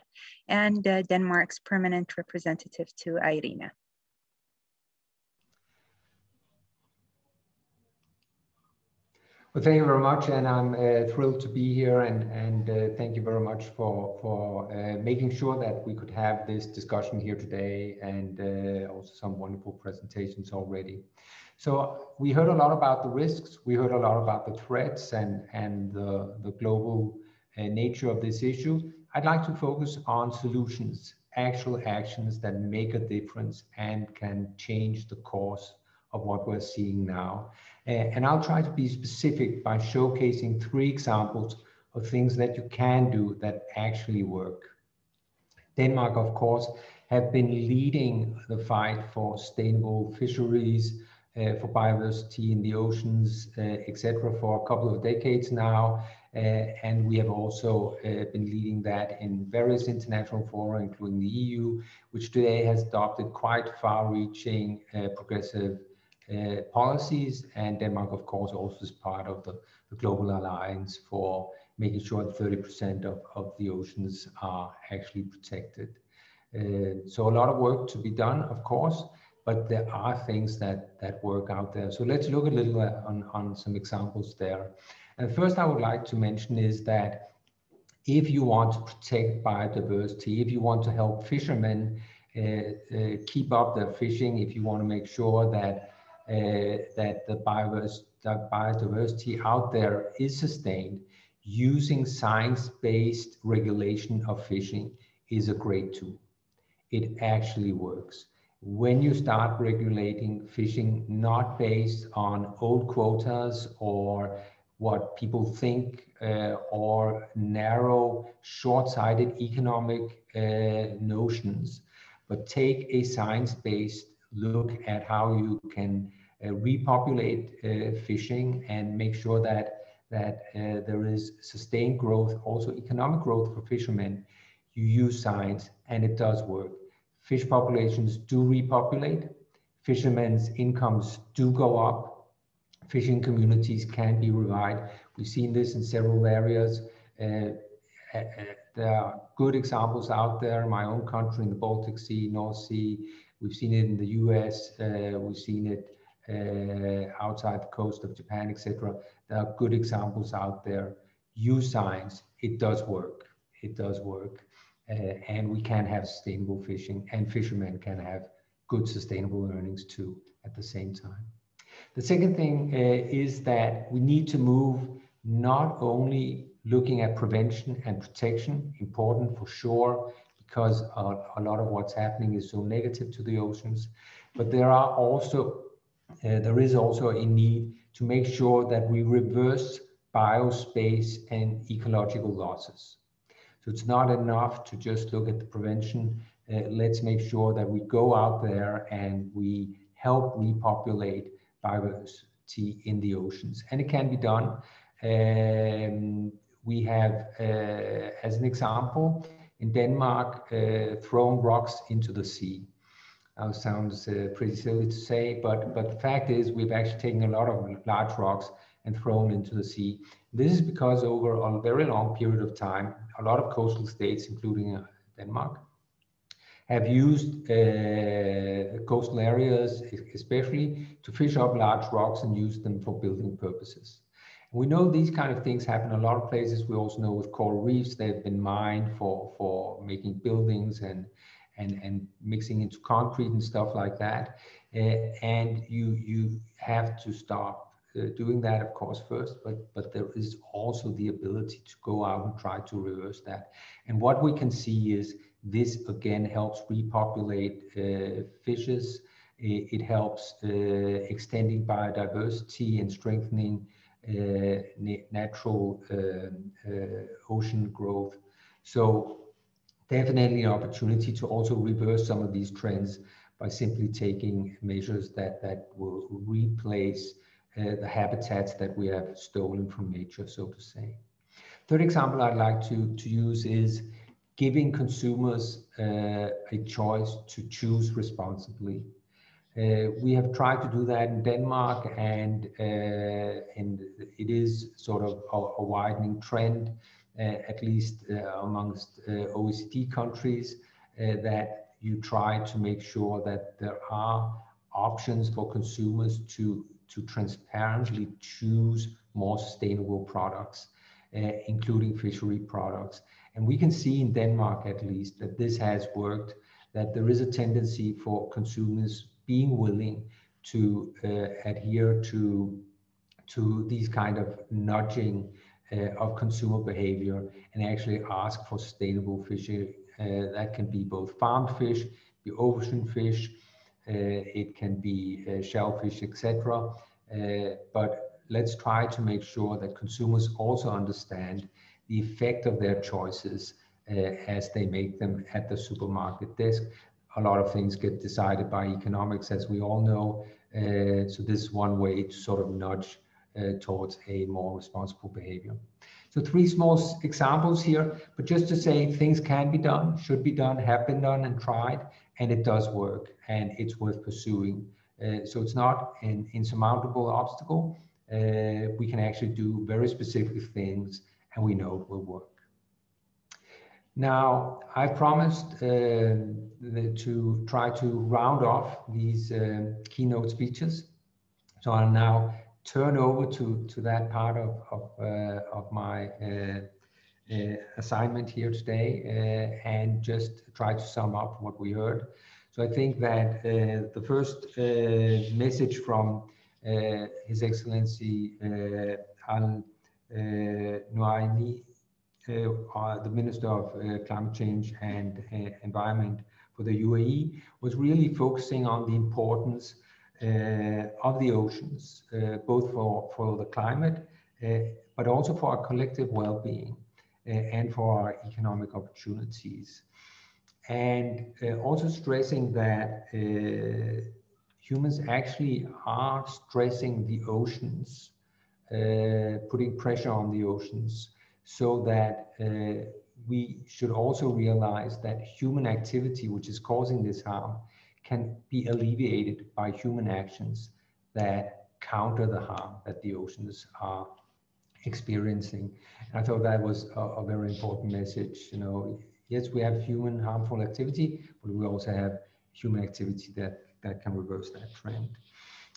and Denmark's permanent representative to IRENA. Well, thank you very much, and I'm thrilled to be here, and thank you very much for making sure that we could have this discussion here today, and also some wonderful presentations already. So we heard a lot about the risks, we heard a lot about the threats and the global nature of this issue. I'd like to focus on solutions, actual actions that make a difference and can change the course of what we're seeing now. And I'll try to be specific by showcasing 3 examples of things that you can do that actually work. Denmark, of course, have been leading the fight for sustainable fisheries, for biodiversity in the oceans, etc., for a couple of decades now. And we have also been leading that in various international fora, including the EU, which today has adopted quite far-reaching, progressive policies, and Denmark, of course, also is part of the Global Alliance for making sure that 30% of the oceans are actually protected. So a lot of work to be done, of course, but there are things that work out there. So let's look a little on some examples there. And first I would like to mention is that if you want to protect biodiversity, if you want to help fishermen keep up their fishing, if you want to make sure that the biodiversity out there is sustained, using science-based regulation of fishing is a great tool. It actually works. When you start regulating fishing not based on old quotas or what people think or narrow, short-sighted economic notions, but take a science-based look at how you can repopulate fishing and make sure that there is sustained growth, also economic growth for fishermen. You use science and it does work. Fish populations do repopulate. Fishermen's incomes do go up. Fishing communities can be revived. We've seen this in several areas. There are good examples out there in my own country, in the Baltic Sea, North Sea. We've seen it in the US. We've seen it outside the coast of Japan, etc. There are good examples out there. Use science, it does work. It does work. And we can have sustainable fishing, and fishermen can have good sustainable earnings too at the same time. The second thing is that we need to move not only looking at prevention and protection, important for sure, because a lot of what's happening is so negative to the oceans, but there is also a need to make sure that we reverse biospace and ecological losses. So it's not enough to just look at the prevention. Let's make sure that we go out there and we help repopulate biodiversity in the oceans. And it can be done. We have, as an example, in Denmark, thrown rocks into the sea. Now, it sounds pretty silly to say, but the fact is we've actually taken a lot of large rocks and thrown into the sea. This is because over a very long period of time, a lot of coastal states, including Denmark, have used coastal areas, especially to fish up large rocks and use them for building purposes. We know these kind of things happen in a lot of places. We also know with coral reefs, they've been mined for making buildings and mixing into concrete and stuff like that. And you have to stop doing that, of course, first, but there is also the ability to go out and try to reverse that. And what we can see is this again helps repopulate fishes. It helps extending biodiversity and strengthening natural ocean growth. So definitely an opportunity to also reverse some of these trends by simply taking measures that will replace the habitats that we have stolen from nature, so to say. Third example I'd like to use is giving consumers a choice to choose responsibly. We have tried to do that in Denmark, and it is sort of a widening trend, at least amongst OECD countries, that you try to make sure that there are options for consumers to transparently choose more sustainable products, including fishery products. And we can see in Denmark, at least, that this has worked, that there is a tendency for consumers being willing to adhere to these kind of nudging of consumer behavior and actually ask for sustainable fishing. That can be both farmed fish, the ocean fish, it can be shellfish, etc. But let's try to make sure that consumers also understand the effect of their choices as they make them at the supermarket desk. A lot of things get decided by economics, as we all know. So this is one way to sort of nudge towards a more responsible behavior. So 3 small examples here, but just to say things can be done, should be done, have been done and tried, and it does work, and it's worth pursuing. So it's not an insurmountable obstacle. We can actually do very specific things, and we know it will work. Now, I promised to try to round off these keynote speeches. So I'll now turn over to that part of my assignment here today and just try to sum up what we heard. So I think that the first message from His Excellency Al-Nuaimi, the Minister of Climate Change and Environment for the UAE, was really focusing on the importance of the oceans, both for the climate, but also for our collective well-being and for our economic opportunities. And also stressing that humans actually are stressing the oceans, putting pressure on the oceans, so that we should also realize that human activity, which is causing this harm, can be alleviated by human actions that counter the harm that the oceans are experiencing. And I thought that was a very important message. You know, yes, we have human harmful activity, but we also have human activity that can reverse that trend.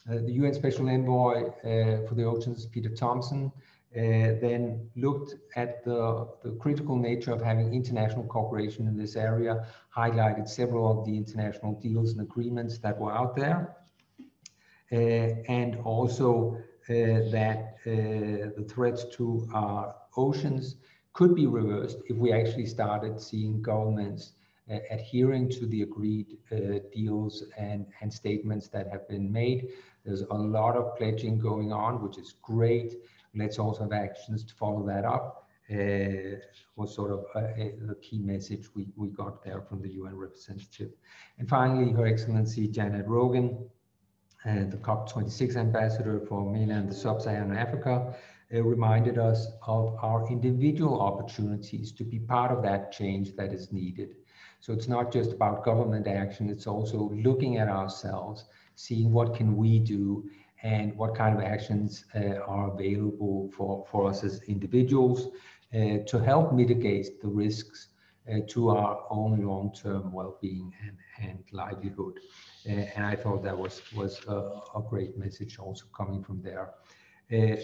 The UN Special Envoy for the Oceans, Peter Thompson, then looked at the critical nature of having international cooperation in this area, highlighted several of the international deals and agreements that were out there, and also that the threats to our oceans could be reversed if we actually started seeing governments adhering to the agreed deals and statements that have been made. There's a lot of pledging going on, which is great. Let's also have actions to follow that up. Was sort of the key message we got there from the UN representative. And finally, Her Excellency Janet Rogan, the COP26 ambassador for mainland and sub-Saharan Africa, reminded us of our individual opportunities to be part of that change that is needed. So it's not just about government action, it's also looking at ourselves, seeing what can we do and what kind of actions are available for us as individuals to help mitigate the risks to our own long-term well-being and livelihood. And I thought that was a great message also coming from there.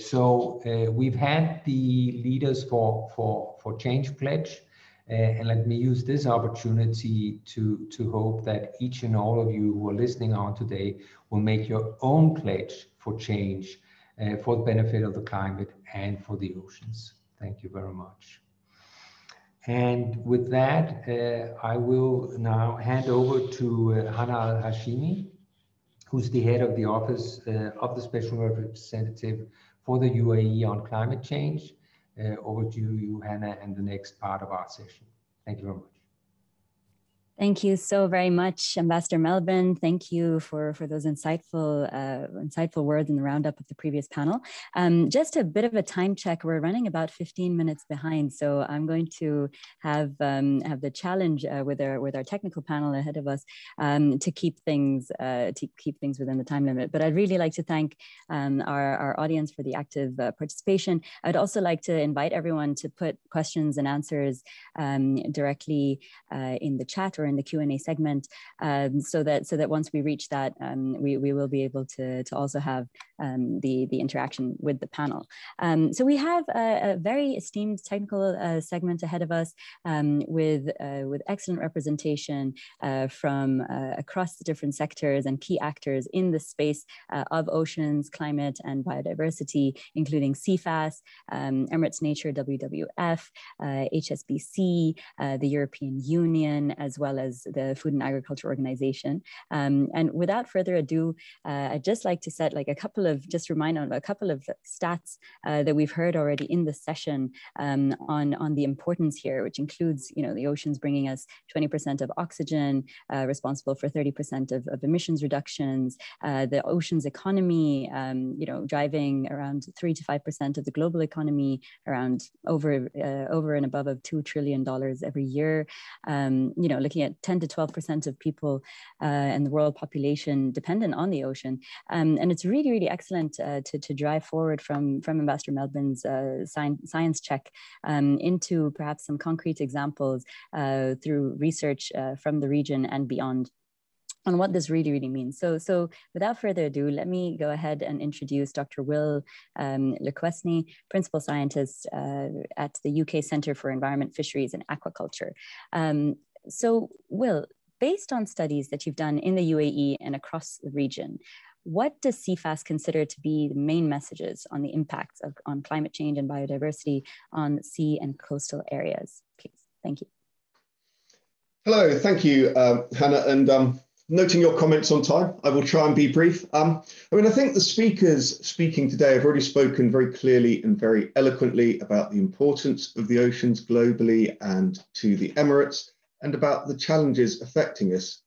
So we've had the Leaders for Change pledge, and let me use this opportunity to hope that each and all of you who are listening on today will make your own pledge for change for the benefit of the climate and for the oceans. Thank you very much. And with that, I will now hand over to Hannah Al-Hashimi, who's the head of the Office of the Special Representative for the UAE on climate change. Over to you, Hannah, and the next part of our session. Thank you very much. Thank you so very much, Ambassador Melvin. Thank you for those insightful words in the roundup of the previous panel. Just a bit of a time check. We're running about 15 minutes behind, so I'm going to have the challenge with our technical panel ahead of us to keep things within the time limit. But I'd really like to thank our audience for the active participation. I'd also like to invite everyone to put questions and answers directly in the chat or in the Q&A segment, so that once we reach that, we will be able to also have the interaction with the panel. So we have a very esteemed technical segment ahead of us with excellent representation from across the different sectors and key actors in the space of oceans, climate, and biodiversity, including CFAS, Emirates Nature Wwf, Hsbc, the European Union, as well as the Food and Agriculture Organization. And without further ado, I'd just like to set remind on a couple of stats that we've heard already in the session on the importance here, which includes, the oceans bringing us 20% of oxygen, responsible for 30% of emissions reductions, the oceans economy, driving around 3 to 5% of the global economy, around over and above of $2 trillion every year. Looking at 10 to 12% of people and the world population dependent on the ocean. And it's really, really excellent to drive forward from Ambassador Melvin's science check into perhaps some concrete examples through research from the region and beyond on what this really, really means. So without further ado, let me go ahead and introduce Dr. Will Lequesney, Principal Scientist at the UK Centre for Environment, Fisheries and Aquaculture. So Will, based on studies that you've done in the UAE and across the region, what does CFAS consider to be the main messages on the impacts on climate change and biodiversity on sea and coastal areas? Please, thank you. Hello, thank you, Hannah, and noting your comments on time, I will try and be brief. I think the speakers speaking today have already spoken very clearly and very eloquently about the importance of the oceans globally and to the Emirates, and about the challenges affecting us.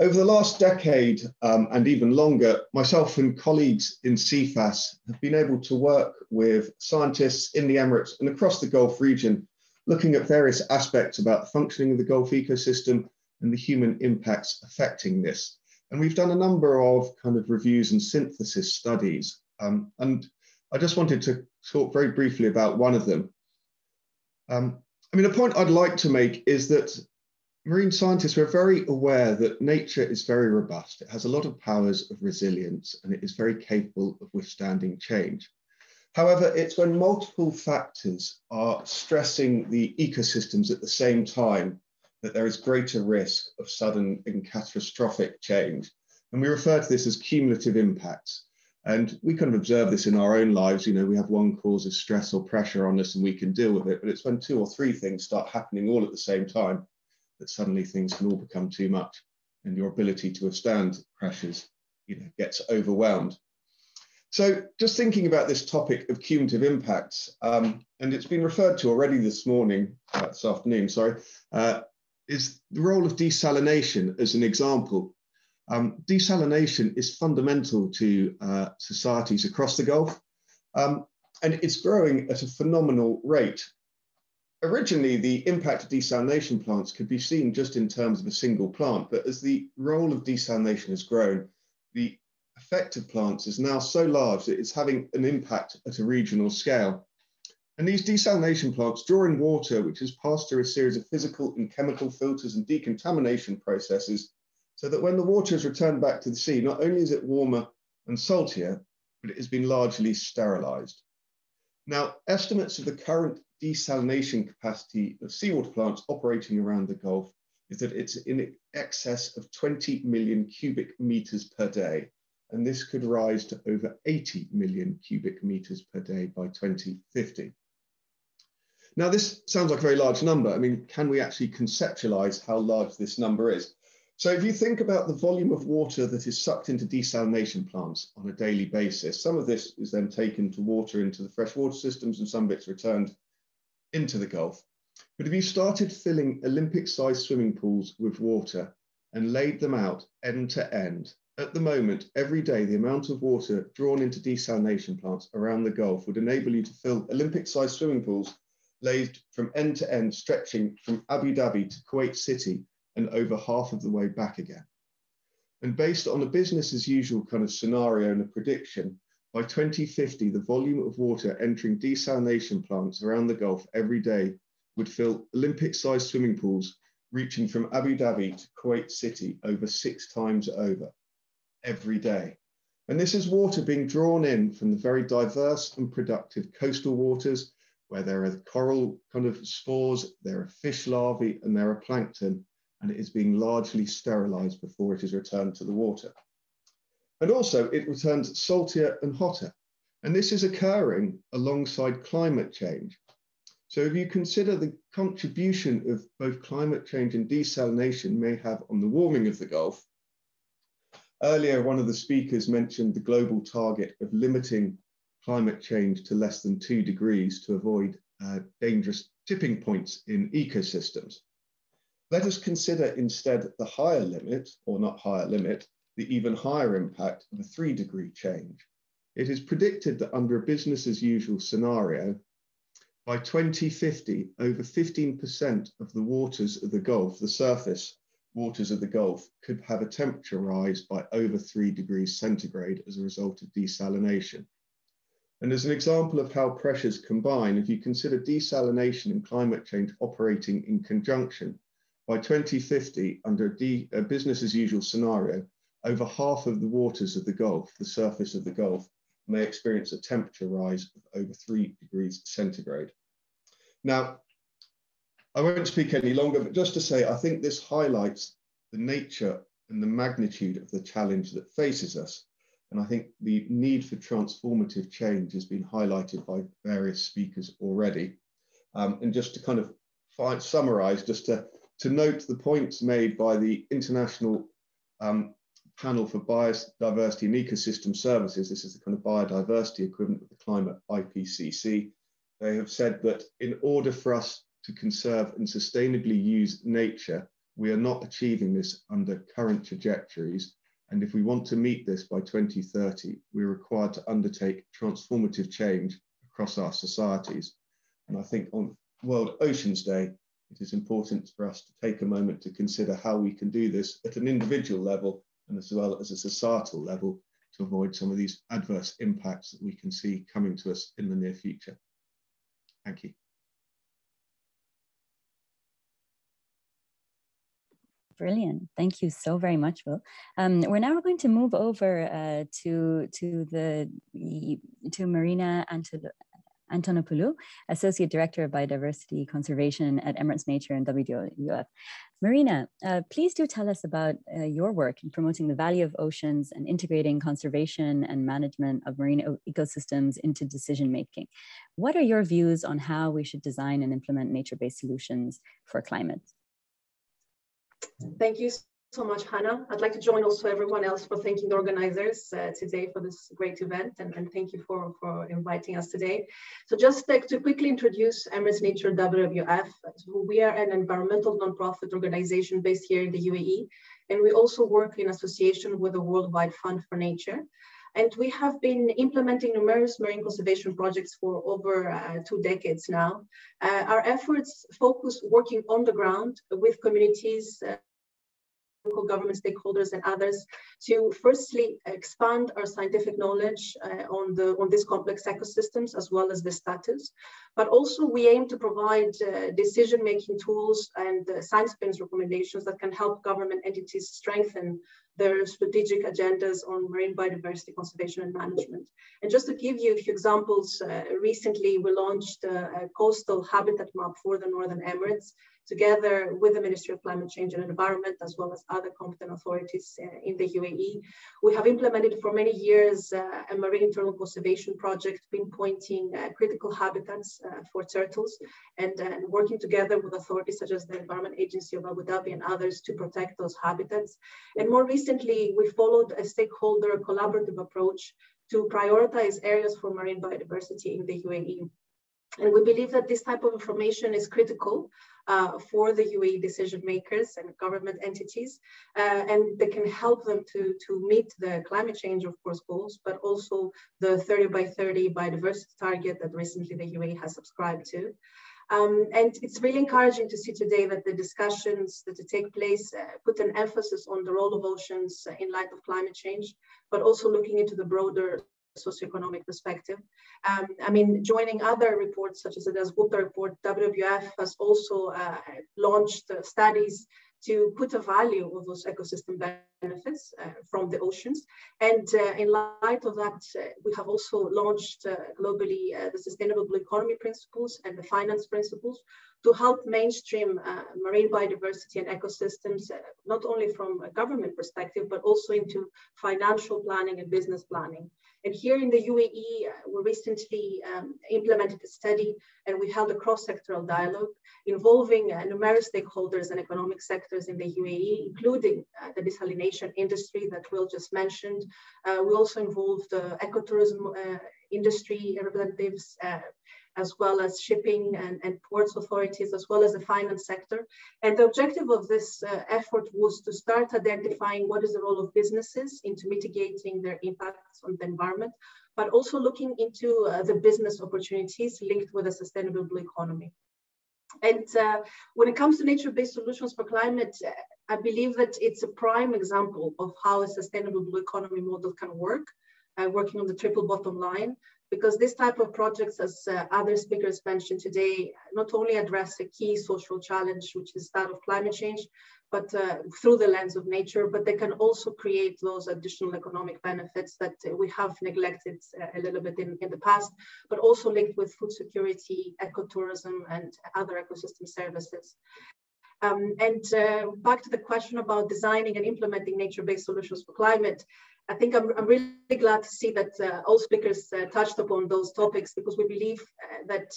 Over the last decade and even longer, myself and colleagues in CFAS have been able to work with scientists in the Emirates and across the Gulf region, looking at various aspects about the functioning of the Gulf ecosystem and the human impacts affecting this. And we've done a number of kind of reviews and synthesis studies. And I just wanted to talk very briefly about one of them. I mean, a point I'd like to make is that marine scientists are very aware that nature is very robust. It has a lot of powers of resilience, and it is very capable of withstanding change. However, it's when multiple factors are stressing the ecosystems at the same time that there is greater risk of sudden and catastrophic change. And we refer to this as cumulative impacts. And we kind of observe this in our own lives. You know, we have one cause of stress or pressure on us and we can deal with it, but it's when 2 or 3 things start happening all at the same time that suddenly things can all become too much and your ability to withstand pressures, you know, gets overwhelmed. So just thinking about this topic of cumulative impacts, and it's been referred to already this afternoon, is the role of desalination as an example. Desalination is fundamental to societies across the Gulf, and it's growing at a phenomenal rate. Originally, the impact of desalination plants could be seen just in terms of a single plant, but as the role of desalination has grown, the effect of plants is now so large that it's having an impact at a regional scale. And these desalination plants draw in water, which has passed through a series of physical and chemical filters and decontamination processes, so that when the water is returned back to the sea, not only is it warmer and saltier, but it has been largely sterilized. Now, estimates of the current desalination capacity of seawater plants operating around the Gulf is that it's in excess of 20 million cubic meters per day. And this could rise to over 80 million cubic meters per day by 2050. Now, this sounds like a very large number. I mean, can we actually conceptualize how large this number is? So if you think about the volume of water that is sucked into desalination plants on a daily basis, some of this is then taken to water into the freshwater systems and some of it's returned into the Gulf. But if you started filling Olympic-sized swimming pools with water and laid them out end to end, at the moment, every day, the amount of water drawn into desalination plants around the Gulf would enable you to fill Olympic-sized swimming pools laid from end to end, stretching from Abu Dhabi to Kuwait City and over half of the way back again. And based on a business as usual kind of scenario and a prediction, by 2050, the volume of water entering desalination plants around the Gulf every day would fill Olympic-sized swimming pools reaching from Abu Dhabi to Kuwait City over 6 times over. Every day. And this is water being drawn in from the very diverse and productive coastal waters where there are coral kind of spores, there are fish larvae, and there are plankton, and it is being largely sterilized before it is returned to the water. And also it returns saltier and hotter. And this is occurring alongside climate change. So if you consider the contribution of both climate change and desalination may have on the warming of the Gulf, earlier, one of the speakers mentioned the global target of limiting climate change to less than 2 degrees to avoid dangerous tipping points in ecosystems. Let us consider instead the higher limit, or not higher limit, the even higher impact of a 3-degree change. It is predicted that under a business as usual scenario, by 2050, over 15% of the waters of the Gulf, the surface waters of the Gulf, could have a temperature rise by over 3 degrees centigrade as a result of desalination. And as an example of how pressures combine, if you consider desalination and climate change operating in conjunction, by 2050, under a business as usual scenario, over half of the waters of the Gulf, the surface of the Gulf, may experience a temperature rise of over 3 degrees centigrade. Now, I won't speak any longer, but just to say, I think this highlights the nature and the magnitude of the challenge that faces us. And I think the need for transformative change has been highlighted by various speakers already. And just to kind of summarize, just to note the points made by the International Panel for Biodiversity and Ecosystem Services, this is the kind of biodiversity equivalent of the climate IPCC. They have said that in order for us to conserve and sustainably use nature, we are not achieving this under current trajectories. And if we want to meet this by 2030, we're required to undertake transformative change across our societies. And I think on World Oceans Day, it is important for us to take a moment to consider how we can do this at an individual level and as well as a societal level to avoid some of these adverse impacts that we can see coming to us in the near future. Thank you. Brilliant. Thank you so very much, Will. We're now going to move over to Marina Antonopoulou, Associate Director of Biodiversity Conservation at Emirates Nature and WWF. Marina, please do tell us about your work in promoting the value of oceans and integrating conservation and management of marine ecosystems into decision-making. What are your views on how we should design and implement nature-based solutions for climate? Thank you so much, Hannah. I'd like to join also everyone else for thanking the organizers today for this great event, and thank you for inviting us today. So just to quickly introduce Emirates Nature Wwf, we are an environmental nonprofit organization based here in the UAE, and we also work in association with the Worldwide Fund for Nature. And we have been implementing numerous marine conservation projects for over 2 decades now. Our efforts focus working on the ground with communities, local government stakeholders and others to firstly expand our scientific knowledge on these complex ecosystems as well as the status. But also we aim to provide decision-making tools and science-based recommendations that can help government entities strengthen their strategic agendas on marine biodiversity conservation and management. And just to give you a few examples, recently we launched a coastal habitat map for the Northern Emirates, together with the Ministry of Climate Change and Environment, as well as other competent authorities in the UAE. We have implemented for many years a marine internal conservation project pinpointing critical habitats for turtles and working together with authorities such as the Environment Agency of Abu Dhabi and others to protect those habitats. And more recently, we followed a stakeholder collaborative approach to prioritize areas for marine biodiversity in the UAE. And we believe that this type of information is critical for the UAE decision makers and government entities, and they can help them to meet the climate change, of course, goals, but also the 30 by 30 biodiversity target that recently the UAE has subscribed to. And it's really encouraging to see today that the discussions that take place put an emphasis on the role of oceans in light of climate change, but also looking into the broader socioeconomic perspective. I mean, joining other reports such as the Gupta report, WWF has also launched studies to put a value of those ecosystem benefits from the oceans. And in light of that, we have also launched globally the Sustainable Blue Economy Principles and the Finance Principles to help mainstream marine biodiversity and ecosystems, not only from a government perspective, but also into financial planning and business planning. And here in the UAE, we recently implemented a study and we held a cross-sectoral dialogue involving numerous stakeholders and economic sectors in the UAE, including the desalination industry that Will just mentioned. We also involved ecotourism industry representatives, as well as shipping and ports authorities, as well as the finance sector. And the objective of this effort was to start identifying what is the role of businesses into mitigating their impacts on the environment, but also looking into the business opportunities linked with a sustainable blue economy. And when it comes to nature-based solutions for climate, I believe that it's a prime example of how a sustainable blue economy model can work, working on the triple bottom line, because this type of projects, as other speakers mentioned today, not only address a key social challenge, which is that of climate change, but through the lens of nature, but they can also create those additional economic benefits that we have neglected a little bit in the past, but also linked with food security, ecotourism, and other ecosystem services. Back to the question about designing and implementing nature-based solutions for climate, I think I'm really glad to see that all speakers touched upon those topics, because we believe that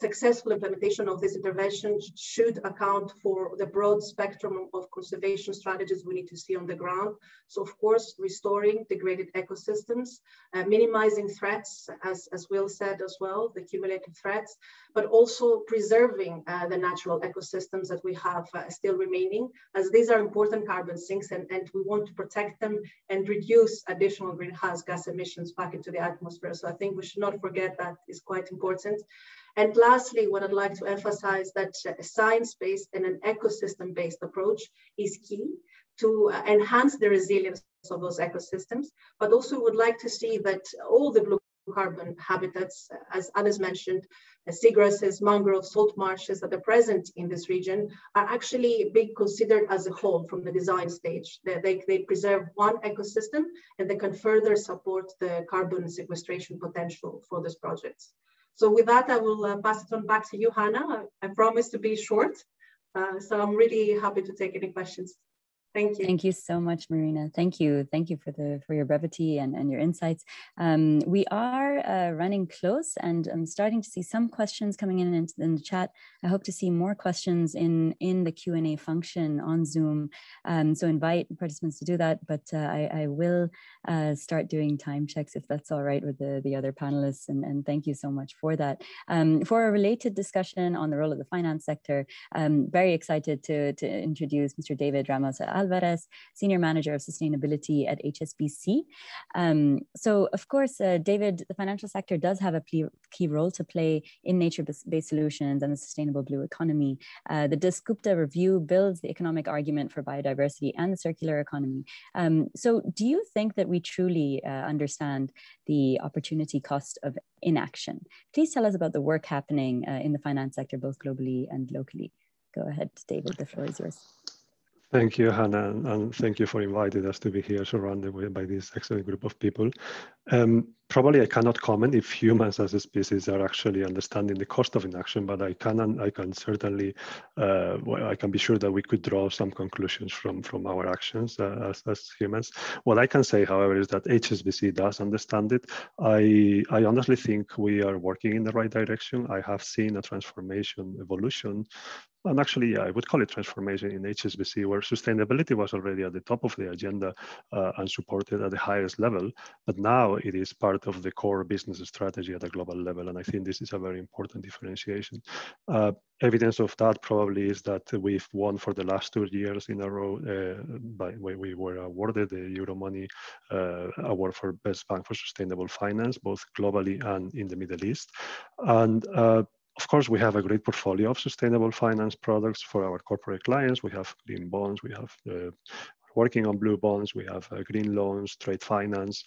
successful implementation of this intervention should account for the broad spectrum of conservation strategies we need to see on the ground. So of course, restoring degraded ecosystems, minimizing threats, as Will said as well, the cumulative threats, but also preserving the natural ecosystems that we have still remaining, as these are important carbon sinks, and we want to protect them and reduce additional greenhouse gas emissions back into the atmosphere. So I think we should not forget that is quite important. And lastly, what I'd like to emphasize that a science-based and an ecosystem-based approach is key to enhance the resilience of those ecosystems, but also would like to see that all the blue carbon habitats, as others mentioned, seagrasses, mangroves, salt marshes that are present in this region are actually being considered as a whole from the design stage. They preserve one ecosystem and they can further support the carbon sequestration potential for these projects. So with that, I will pass it on back to you, Hannah. I promise to be short, so I'm really happy to take any questions. Thank you. Thank you so much, Marina. Thank you for your brevity and your insights. We are running close, and I'm starting to see some questions coming in the chat. I hope to see more questions in the Q&A function on Zoom. So invite participants to do that, but I will start doing time checks if that's all right with the other panelists, and thank you so much for that. For a related discussion on the role of the finance sector, I'm very excited to introduce Mr. David Ramos Alvarez, Senior Manager of Sustainability at Hsbc. So of course, David, the financial sector does have a key role to play in nature-based solutions and the sustainable blue economy. The Dasgupta review builds the economic argument for biodiversity and the circular economy. So do you think that we truly understand the opportunity cost of inaction? Please tell us about the work happening in the finance sector, both globally and locally. Go ahead, David, the floor is yours. Thank you, Hannah, and thank you for inviting us to be here surrounded by this excellent group of people. Probably I cannot comment if humans as a species are actually understanding the cost of inaction, but I can certainly, I can be sure that we could draw some conclusions from our actions as humans. What I can say, however, is that Hsbc does understand it. I honestly think we are working in the right direction. I have seen a transformation, evolution, and actually, I would call it transformation in Hsbc, where sustainability was already at the top of the agenda and supported at the highest level. But now it is part of the core business strategy at a global level. And I think this is a very important differentiation. Evidence of that probably is that we've won for the last 2 years in a row. We were awarded the Euromoney Award for Best Bank for Sustainable Finance, both globally and in the Middle East. And of course, we have a great portfolio of sustainable finance products for our corporate clients. We have green bonds, we have working on blue bonds, we have green loans, trade finance,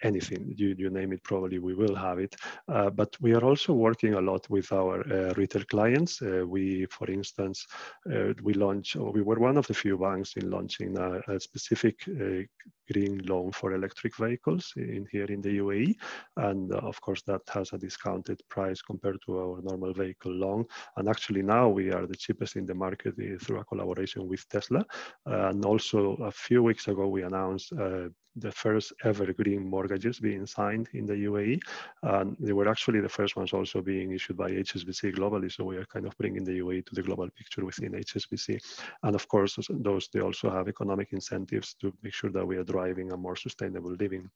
anything, you name it, probably we will have it. But we are also working a lot with our retail clients. We, for instance, we were one of the few banks in launching a specific green loan for electric vehicles here in the UAE. And of course, that has a discounted price compared to our normal vehicle loan. And actually now we are the cheapest in the market through a collaboration with Tesla. And also a few weeks ago, we announced the first ever green mortgages being signed in the UAE. And they were actually the first ones also being issued by Hsbc globally. So we are kind of bringing the UAE to the global picture within Hsbc. And of course, they also have economic incentives to make sure that we are driving a more sustainable living.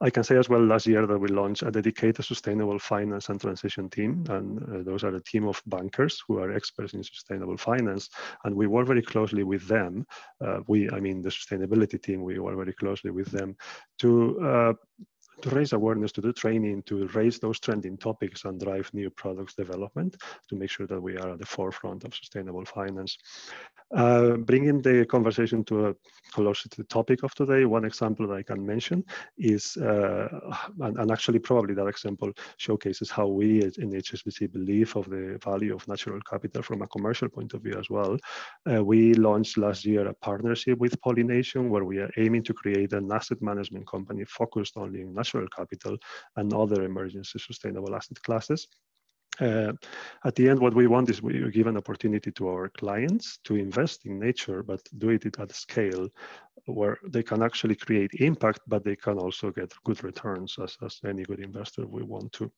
I can say as well, last year that we launched a dedicated sustainable finance and transition team. And those are a team of bankers who are experts in sustainable finance. And we work very closely with them. I mean, the sustainability team, we work very closely with them to raise awareness, to do training, to raise those trending topics and drive new products development to make sure that we are at the forefront of sustainable finance. Bringing the conversation closer to the topic of today, one example that I can mention is, and actually probably that example showcases how we in Hsbc believe of the value of natural capital from a commercial point of view as well. We launched last year a partnership with Pollination where we are aiming to create an asset management company focused only on natural capital and other emergency sustainable asset classes. At the end, what we want is we give an opportunity to our clients to invest in nature, but do it at a scale where they can actually create impact, but they can also get good returns as any good investor we want to.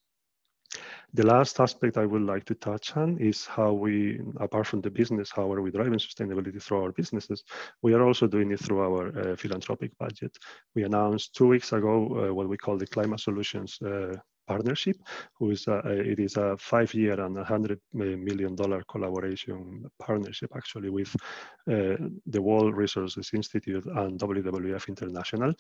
The last aspect I would like to touch on is how we, apart from the business, how are we driving sustainability through our businesses? We are also doing it through our philanthropic budget. We announced 2 weeks ago what we call the Climate Solutions partnership, it is a 5-year and $100 million collaboration partnership actually with the World Resources Institute and WWF International.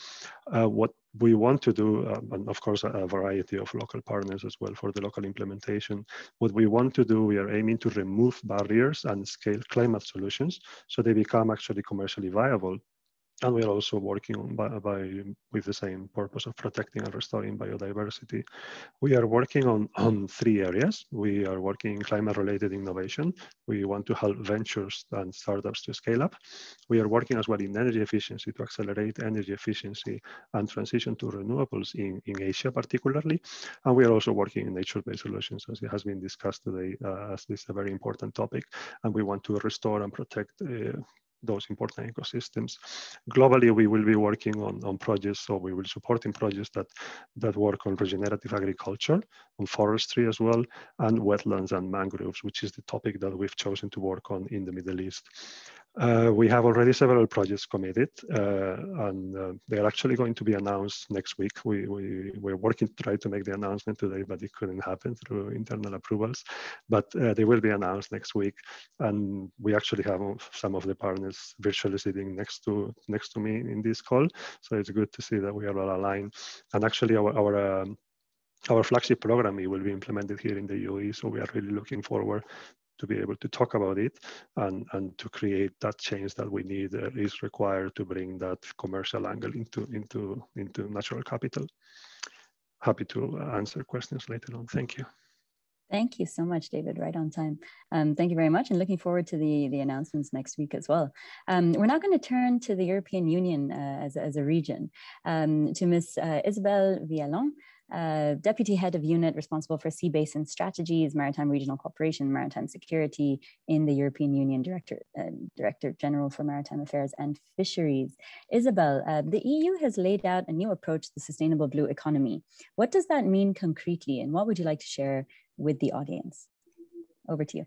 What we want to do, and of course a variety of local partners as well for the local implementation, what we want to do, we are aiming to remove barriers and scale climate solutions so they become actually commercially viable. And we're also working on with the same purpose of protecting and restoring biodiversity. We are working on 3 areas. We are working in climate-related innovation. We want to help ventures and startups to scale up. We are working as well in energy efficiency to accelerate energy efficiency and transition to renewables in Asia particularly. And we are also working in nature-based solutions, as it has been discussed today, as this is a very important topic. And we want to restore and protect those important ecosystems. Globally, we will be working on projects, so we will support in projects that work on regenerative agriculture, on forestry as well, and wetlands and mangroves, which is the topic that we've chosen to work on in the Middle East. We have already several projects committed, and they're actually going to be announced next week. We're working to try to make the announcement today, but it couldn't happen through internal approvals. But they will be announced next week, and we actually have some of the partners virtually sitting next to me in this call. So it's good to see that we are all aligned. And actually, our flagship program will be implemented here in the UAE. So we are really looking forward to be able to talk about it and to create that change that we need is required to bring that commercial angle into natural capital. Happy to answer questions later on. Thank you. Thank you so much, David. Right on time. Thank you very much, and looking forward to the announcements next week as well. We're now going to turn to the European Union as a region, to Ms. Isabelle Vialon, Deputy Head of Unit responsible for Sea Basin Strategies, Maritime Regional Cooperation, Maritime Security in the European Union, Director General for Maritime Affairs and Fisheries. Isabelle, the EU has laid out a new approach to the sustainable blue economy. What does that mean concretely, and what would you like to share with the audience? Over to you.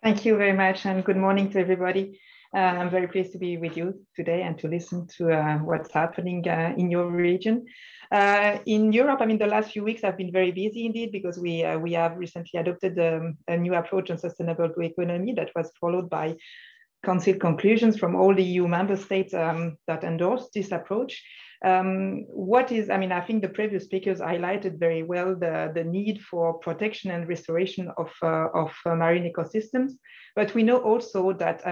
Thank you very much, and good morning to everybody. I'm very pleased to be with you today and to listen to what's happening in your region. In Europe, I mean, the last few weeks have been very busy indeed, because we have recently adopted a new approach on sustainable blue economy that was followed by Council conclusions from all the EU member states that endorsed this approach. I think the previous speakers highlighted very well the need for protection and restoration of marine ecosystems. But we know also that,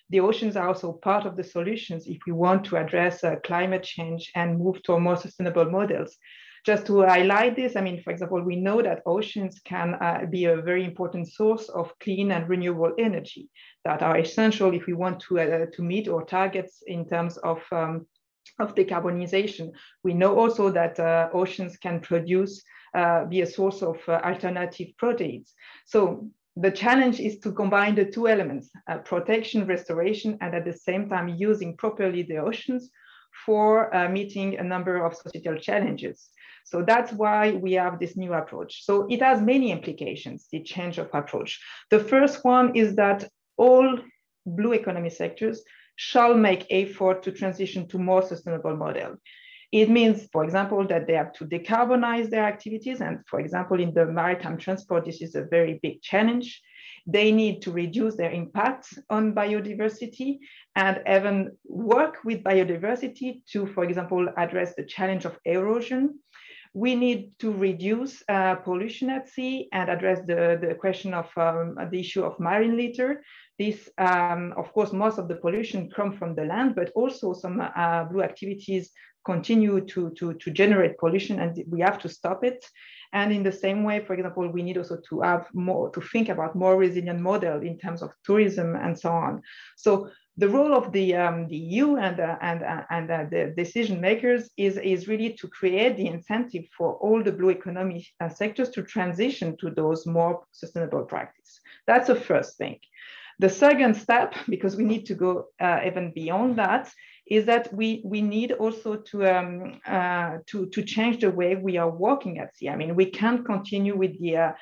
the oceans are also part of the solutions if we want to address climate change and move to more sustainable models. Just to highlight this, for example, we know that oceans can be a very important source of clean and renewable energy that are essential if we want to meet our targets in terms of decarbonization. We know also that oceans can be a source of alternative proteins. So the challenge is to combine the two elements, protection, restoration, and at the same time using properly the oceans for meeting a number of societal challenges. So that's why we have this new approach. So it has many implications, the change of approach. The first one is that all blue economy sectors shall make effort to transition to more sustainable model. It means, for example, that they have to decarbonize their activities. And for example, in the maritime transport, this is a very big challenge. They need to reduce their impact on biodiversity and even work with biodiversity to, for example, address the challenge of erosion. We need to reduce pollution at sea and address the question of the issue of marine litter. This, of course, most of the pollution comes from the land, but also some blue activities continue to generate pollution, and we have to stop it. And in the same way, for example, we need also to think about more resilient model in terms of tourism and so on. So the role of the EU and the decision makers is really to create the incentive for all the blue economy sectors to transition to those more sustainable practices. That's the first thing. The second step, because we need to go even beyond that, is that we need also to change the way we are working at sea. We can't continue with the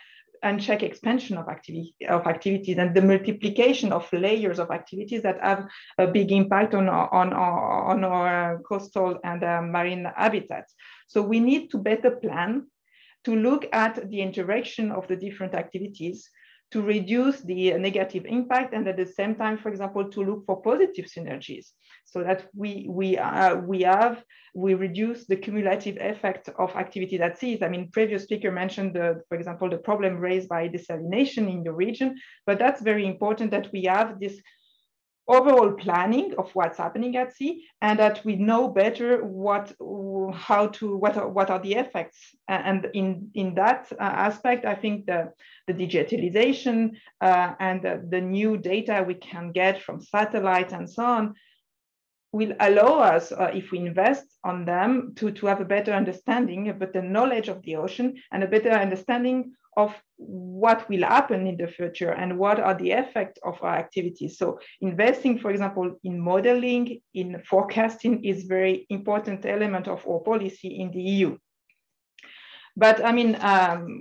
unchecked expansion of activities and the multiplication of layers of activities that have a big impact on our coastal and marine habitats. So we need to better plan to look at the interaction of the different activities to reduce the negative impact, and at the same time, for example, to look for positive synergies so that we reduce the cumulative effect of activities at sea. I mean, previous speaker mentioned, for example, the problem raised by desalination in the region, but that's very important that we have this overall planning of what's happening at sea, and that we know better what are the effects. And in that aspect, I think the digitalization and the new data we can get from satellite and so on will allow us, if we invest on them, to have a better understanding, a better knowledge of the ocean, and a better understanding of what will happen in the future and what are the effects of our activities. So investing, for example, in modeling, in forecasting is very important element of our policy in the EU. But I mean,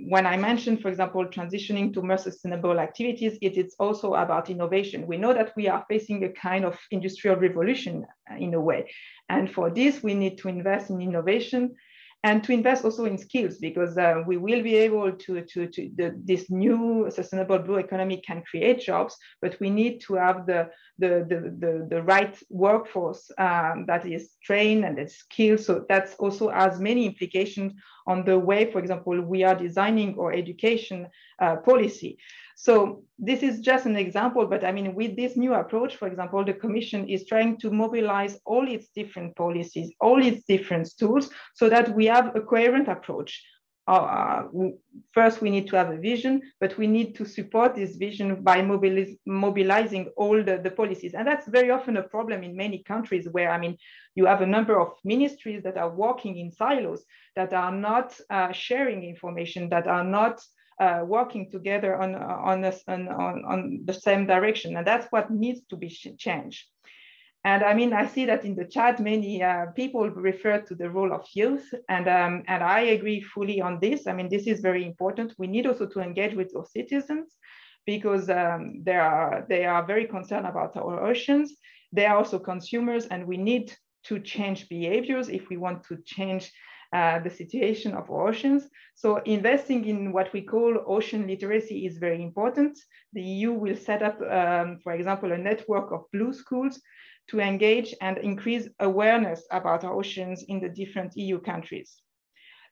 when I mentioned, for example, transitioning to more sustainable activities, it is also about innovation. We know that we are facing a kind of industrial revolution in a way. And for this, we need to invest in innovation and to invest also in skills, because we will be able this new sustainable blue economy can create jobs, but we need to have the right workforce that is trained and is skilled. So that's also has many implications on the way, for example, we are designing our education policy. So this is just an example, but I mean, with this new approach, for example, the Commission is trying to mobilize all its different policies, all its different tools, so that we have a coherent approach. First, we need to have a vision, but we need to support this vision by mobilizing all the policies. And that's very often a problem in many countries where, I mean, you have a number of ministries that are working in silos, that are not sharing information, that are not working together on the same direction. And that's what needs to be changed. And I mean, I see that in the chat, many people refer to the role of youth, and I agree fully on this. I mean, this is very important. We need also to engage with our citizens, because they are very concerned about our oceans. They are also consumers, and we need to change behaviors if we want to change the situation of our oceans. So investing in what we call ocean literacy is very important. The EU will set up, for example, a network of blue schools to engage and increase awareness about our oceans in the different EU countries.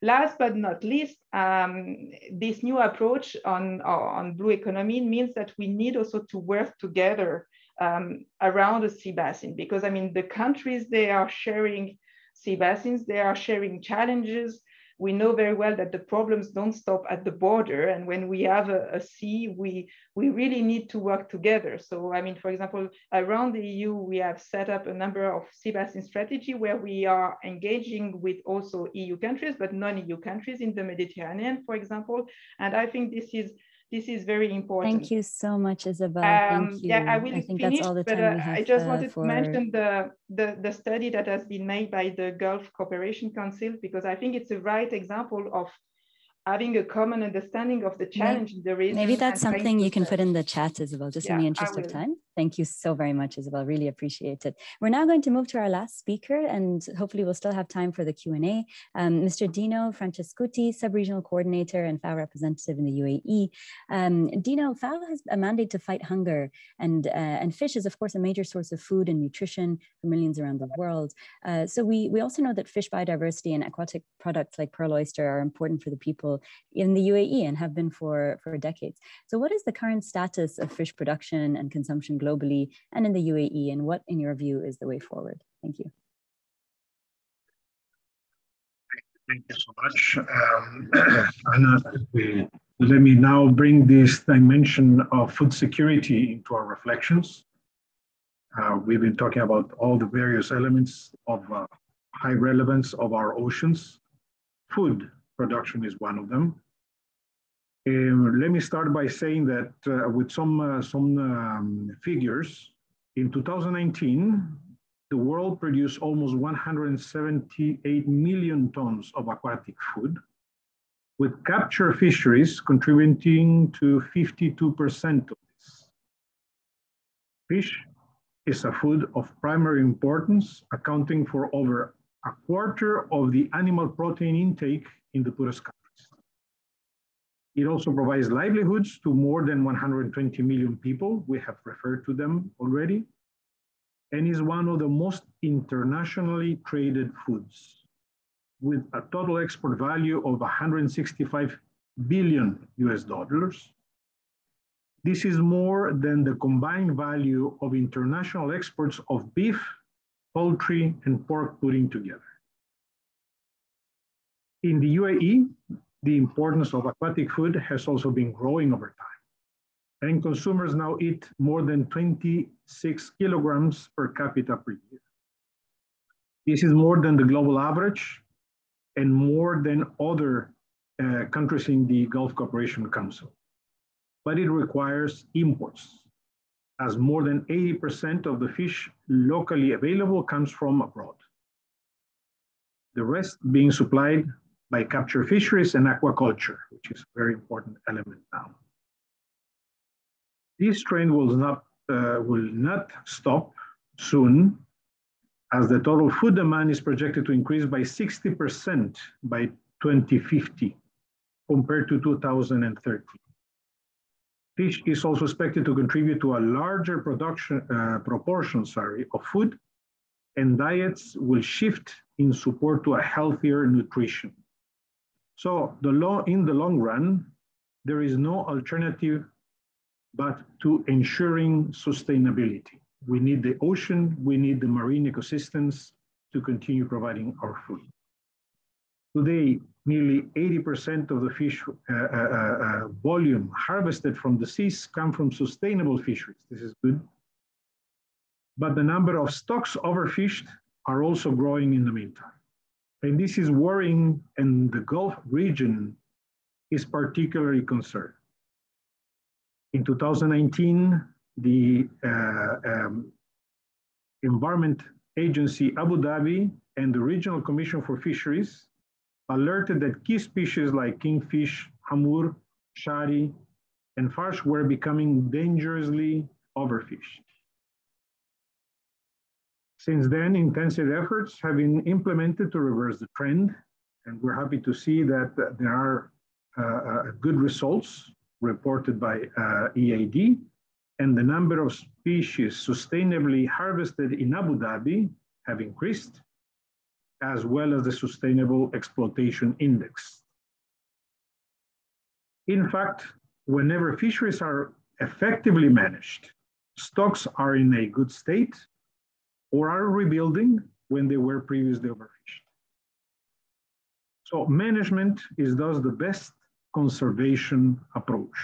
Last but not least, this new approach on blue economy means that we need also to work together around the sea basin, because I mean, the countries, they are sharing sea basins, they are sharing challenges. We know very well that the problems don't stop at the border. And when we have a sea, we really need to work together. So, I mean, for example, around the EU, we have set up a number of sea basin strategy where we are engaging with also EU countries, but non-EU countries in the Mediterranean, for example. And I think this is very important. Thank you so much, Isabel. Thank you. Yeah, I think finish, that's all the time but we have. I just wanted to mention the study that has been made by the Gulf Cooperation Council, because I think it's a right example of having a common understanding of the challenge in the region. Maybe that's something you can put in the chat, Isabel, just in the interest of time. Thank you so very much, Isabel. Really appreciate it. We're now going to move to our last speaker, and hopefully we'll still have time for the Q&A. Mr. Dino Francescuti, Sub-Regional Coordinator and FAO Representative in the UAE. Dino, FAO has a mandate to fight hunger, and fish is, of course, a major source of food and nutrition for millions around the world. So we also know that fish biodiversity and aquatic products like pearl oyster are important for the people in the UAE and have been for decades. So what is the current status of fish production and consumption globally and in the UAE, and what, in your view, is the way forward? Thank you. Thank you so much. Anna, let me now bring this dimension of food security into our reflections. We've been talking about all the various elements of high relevance of our oceans. Food production is one of them. Let me start by saying that with some figures, in 2019, the world produced almost 178 million tons of aquatic food, with capture fisheries contributing to 52% of this. Fish is a food of primary importance, accounting for over a quarter of the animal protein intake in the poorest countries. It also provides livelihoods to more than 120 million people. We have referred to them already, and is one of the most internationally traded foods, with a total export value of 165 billion US dollars. This is more than the combined value of international exports of beef, poultry, and pork putting together. In the UAE, the importance of aquatic food has also been growing over time, and consumers now eat more than 26 kilograms per capita per year. This is more than the global average and more than other countries in the Gulf Cooperation Council. But it requires imports, as more than 80% of the fish locally available comes from abroad. The rest being supplied by capture fisheries and aquaculture, which is a very important element now. This trend will not stop soon, as the total food demand is projected to increase by 60% by 2050 compared to 2030. Fish is also expected to contribute to a larger proportion of food, and diets will shift in support to a healthier nutrition. So in the long run, there is no alternative but to ensuring sustainability. We need the ocean, we need the marine ecosystems to continue providing our food. Today, nearly 80% of the fish volume harvested from the seas come from sustainable fisheries. This is good. But the number of stocks overfished are also growing in the meantime. And this is worrying, and the Gulf region is particularly concerned. In 2019, the Environment Agency Abu Dhabi and the Regional Commission for Fisheries alerted that key species like kingfish, hamur, shari, and farsh were becoming dangerously overfished. Since then, intensive efforts have been implemented to reverse the trend, and we're happy to see that there are good results reported by EAD, and the number of species sustainably harvested in Abu Dhabi have increased, as well as the Sustainable Exploitation Index. In fact, whenever fisheries are effectively managed, stocks are in a good state or are rebuilding when they were previously overfished. So management is thus the best conservation approach.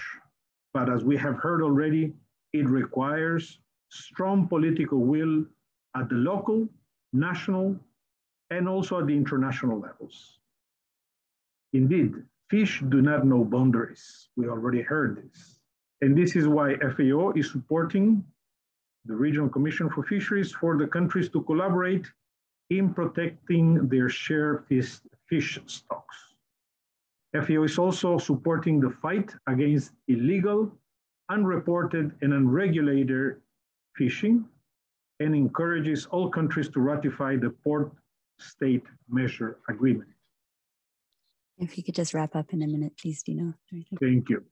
But as we have heard already, it requires strong political will at the local, national, and also at the international levels. Indeed, fish do not know boundaries. We already heard this. And this is why FAO is supporting the Regional Commission for Fisheries for the countries to collaborate in protecting their shared fish stocks. FAO is also supporting the fight against illegal, unreported, and unregulated fishing, and encourages all countries to ratify the Port State Measure Agreement. If you could just wrap up in a minute, please, Dino. Thank you.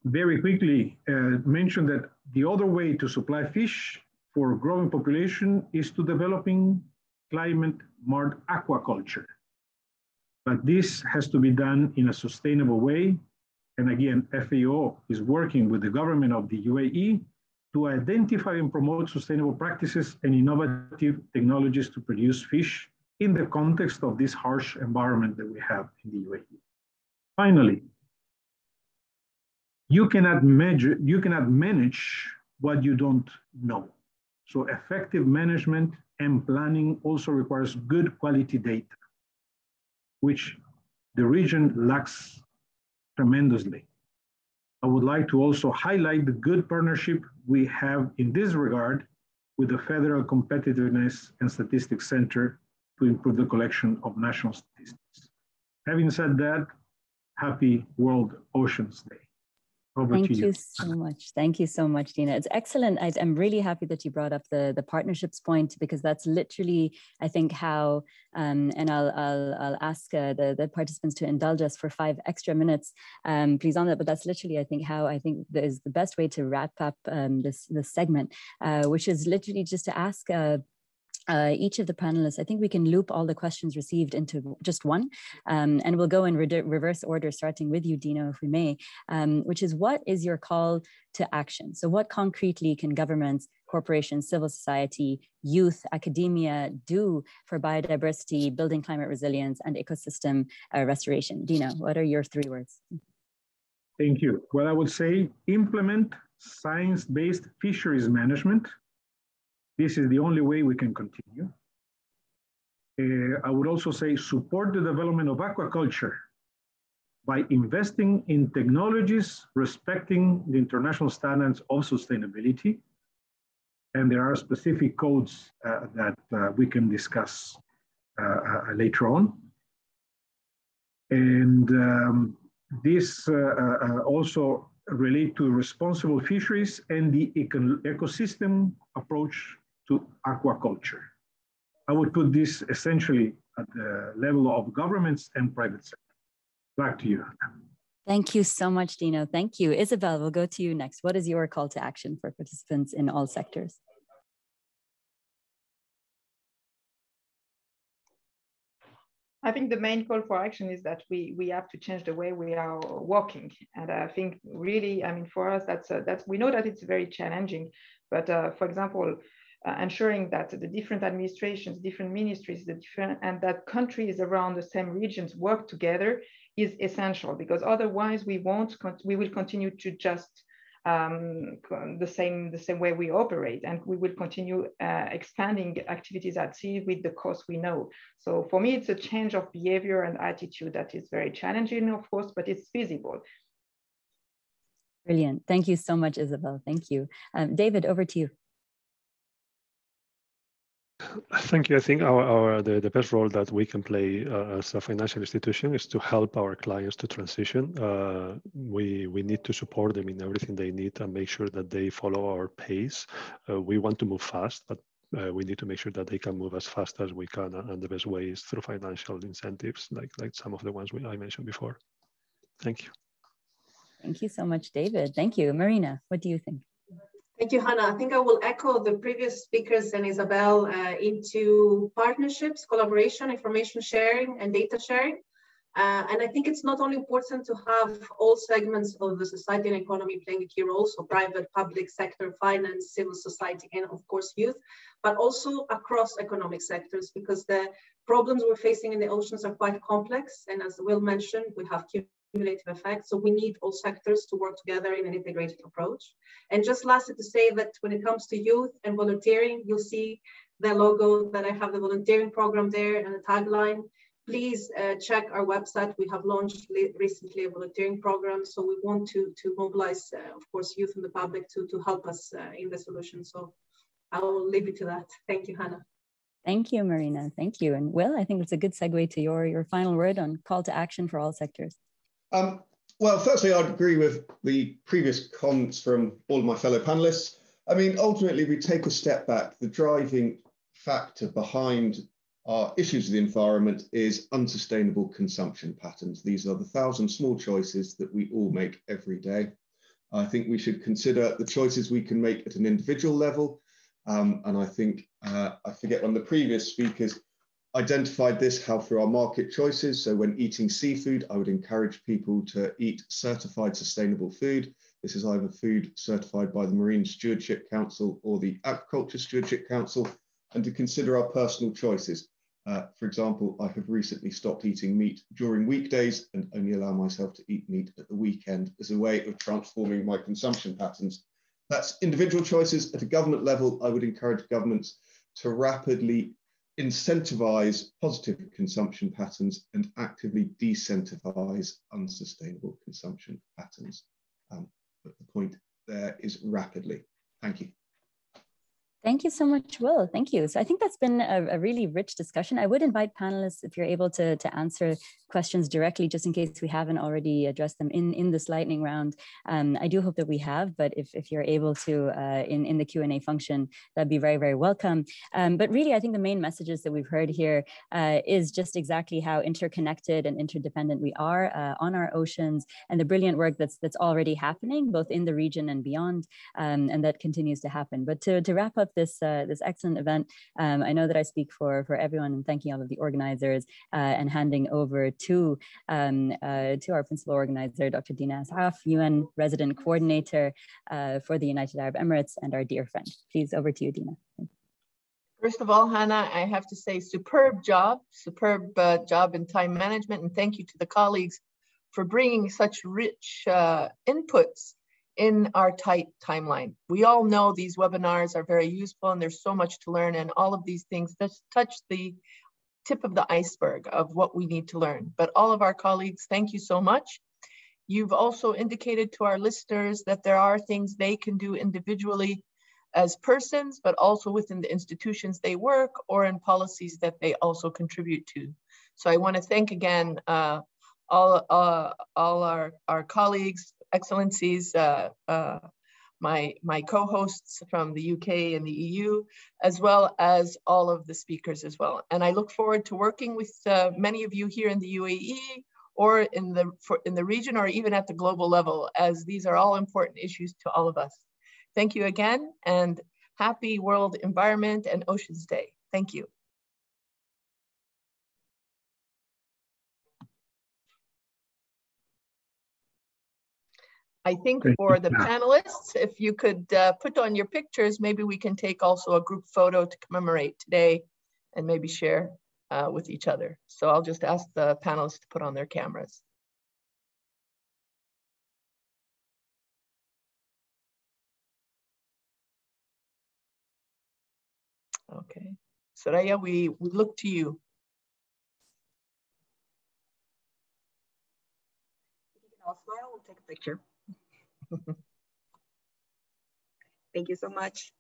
Very quickly, mention that the other way to supply fish for growing population is to developing climate-smart aquaculture. But this has to be done in a sustainable way. And again, FAO is working with the government of the UAE to identify and promote sustainable practices and innovative technologies to produce fish in the context of this harsh environment that we have in the UAE. Finally, you cannot manage what you don't know. So effective management and planning also requires good quality data, which the region lacks tremendously. I would like to also highlight the good partnership we have in this regard with the Federal Competitiveness and Statistics Center to improve the collection of national statistics. Having said that, happy World Oceans Day. Over to you. Thank you so much. Thank you so much, Dina. It's excellent. I'm really happy that you brought up the partnerships point, because that's literally, I think, how, and I'll ask the participants to indulge us for 5 extra minutes, please, on that. But that's literally, I think, how I think is the best way to wrap up this segment, which is literally just to ask each of the panelists. I think we can loop all the questions received into just one, and we'll go in reverse order, starting with you, Dino, if we may, which is, what is your call to action? So what concretely can governments, corporations, civil society, youth, academia do for biodiversity, building climate resilience, and ecosystem restoration? Dino, what are your 3 words? Thank you. Well, I would say implement science-based fisheries management. This is the only way we can continue. I would also say support the development of aquaculture by investing in technologies respecting the international standards of sustainability. And there are specific codes that we can discuss later on. And this also relate to responsible fisheries and the ecosystem approach to aquaculture. I would put this essentially at the level of governments and private sector. Back to you. Thank you so much, Dino. Thank you. Isabel, we'll go to you next. What is your call to action for participants in all sectors? I think the main call for action is that we have to change the way we are working. And I think really, I mean, for us, that's we know that it's very challenging, but for example, ensuring that the different administrations, different ministries, and that countries around the same regions work together is essential, because otherwise we will continue to just the same way we operate, and we will continue expanding activities at sea with the cost we know. So for me, it's a change of behavior and attitude that is very challenging, of course, but it's feasible. Brilliant. Thank you so much, Isabel. Thank you. David, over to you. Thank you. I think the best role that we can play as a financial institution is to help our clients to transition. We need to support them in everything they need and make sure that they follow our pace. We want to move fast, but we need to make sure that they can move as fast as we can, and the best way is through financial incentives, like some of the ones I mentioned before. Thank you. Thank you so much, David. Thank you. Marina, what do you think? Thank you, Hannah. I think I will echo the previous speakers and Isabel into partnerships, collaboration, information sharing, and data sharing. And I think it's not only important to have all segments of the society and economy playing a key role, so private, public sector, finance, civil society, and of course youth, but also across economic sectors, because the problems we're facing in the oceans are quite complex. And as Will mentioned, we have cumulative effects. So we need all sectors to work together in an integrated approach. And just lastly to say that when it comes to youth and volunteering, you'll see the logo that I have, the volunteering program there and the tagline. Please check our website. We have launched recently a volunteering program. So we want to mobilize, of course, youth and the public to help us in the solution. So I will leave it to that. Thank you, Hannah. Thank you, Marina. Thank you. And Will, I think it's a good segue to your final word on call to action for all sectors. Well, firstly, I'd agree with the previous comments from all of my fellow panelists. I mean, ultimately, we take a step back. The driving factor behind our issues with the environment is unsustainable consumption patterns. These are the 1,000 small choices that we all make every day. I think we should consider the choices we can make at an individual level. And I think, I forget one of the previous speakers identified this, how through our market choices. So when eating seafood, I would encourage people to eat certified sustainable food. This is either food certified by the Marine Stewardship Council or the Aquaculture Stewardship Council, and to consider our personal choices. For example, I have recently stopped eating meat during weekdays and only allow myself to eat meat at the weekend as a way of transforming my consumption patterns. That's individual choices. At a government level, I would encourage governments to rapidly incentivize positive consumption patterns and actively decentivize unsustainable consumption patterns. But the point there is rapidly. Thank you. Thank you so much, Will. Thank you. So I think that's been a really rich discussion. I would invite panelists, if you're able to answer questions directly, just in case we haven't already addressed them in this lightning round. I do hope that we have, but if you're able to in the Q&A function, that'd be very, very welcome. But really, I think the main messages that we've heard here is just exactly how interconnected and interdependent we are on our oceans, and the brilliant work that's already happening, both in the region and beyond, and that continues to happen. But to wrap up this excellent event, I know that I speak for everyone in thanking all of the organizers and handing over to our principal organizer, Dr. Dina Asaf, UN Resident Coordinator for the United Arab Emirates, and our dear friend. Please, over to you, Dina. First of all, Hannah, I have to say superb job in time management, and thank you to the colleagues for bringing such rich inputs in our tight timeline. We all know these webinars are very useful and there's so much to learn, and all of these things just touch the tip of the iceberg of what we need to learn. But all of our colleagues, thank you so much. You've also indicated to our listeners that there are things they can do individually as persons, but also within the institutions they work or in policies that they also contribute to. So I want to thank again all our colleagues, excellencies, my co-hosts from the UK and the EU, as well as all of the speakers as well. And I look forward to working with many of you here in the UAE or in the region, or even at the global level, as these are all important issues to all of us. Thank you again, and happy World Environment and Oceans Day. Thank you. I think for the panelists, if you could put on your pictures, maybe we can take also a group photo to commemorate today and maybe share with each other. So I'll just ask the panelists to put on their cameras. Okay, Soraya, we look to you. If you can all smile, we'll take a picture. Thank you so much.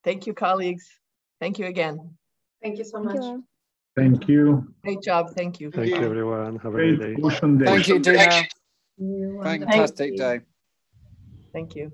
Thank you, colleagues. Thank you again. Thank you so much. Thank you. Great job. Thank you. Thank you, everyone. Have a great day. Ocean Day. Thank you, Dina. Wonderful. Fantastic day. Thank you.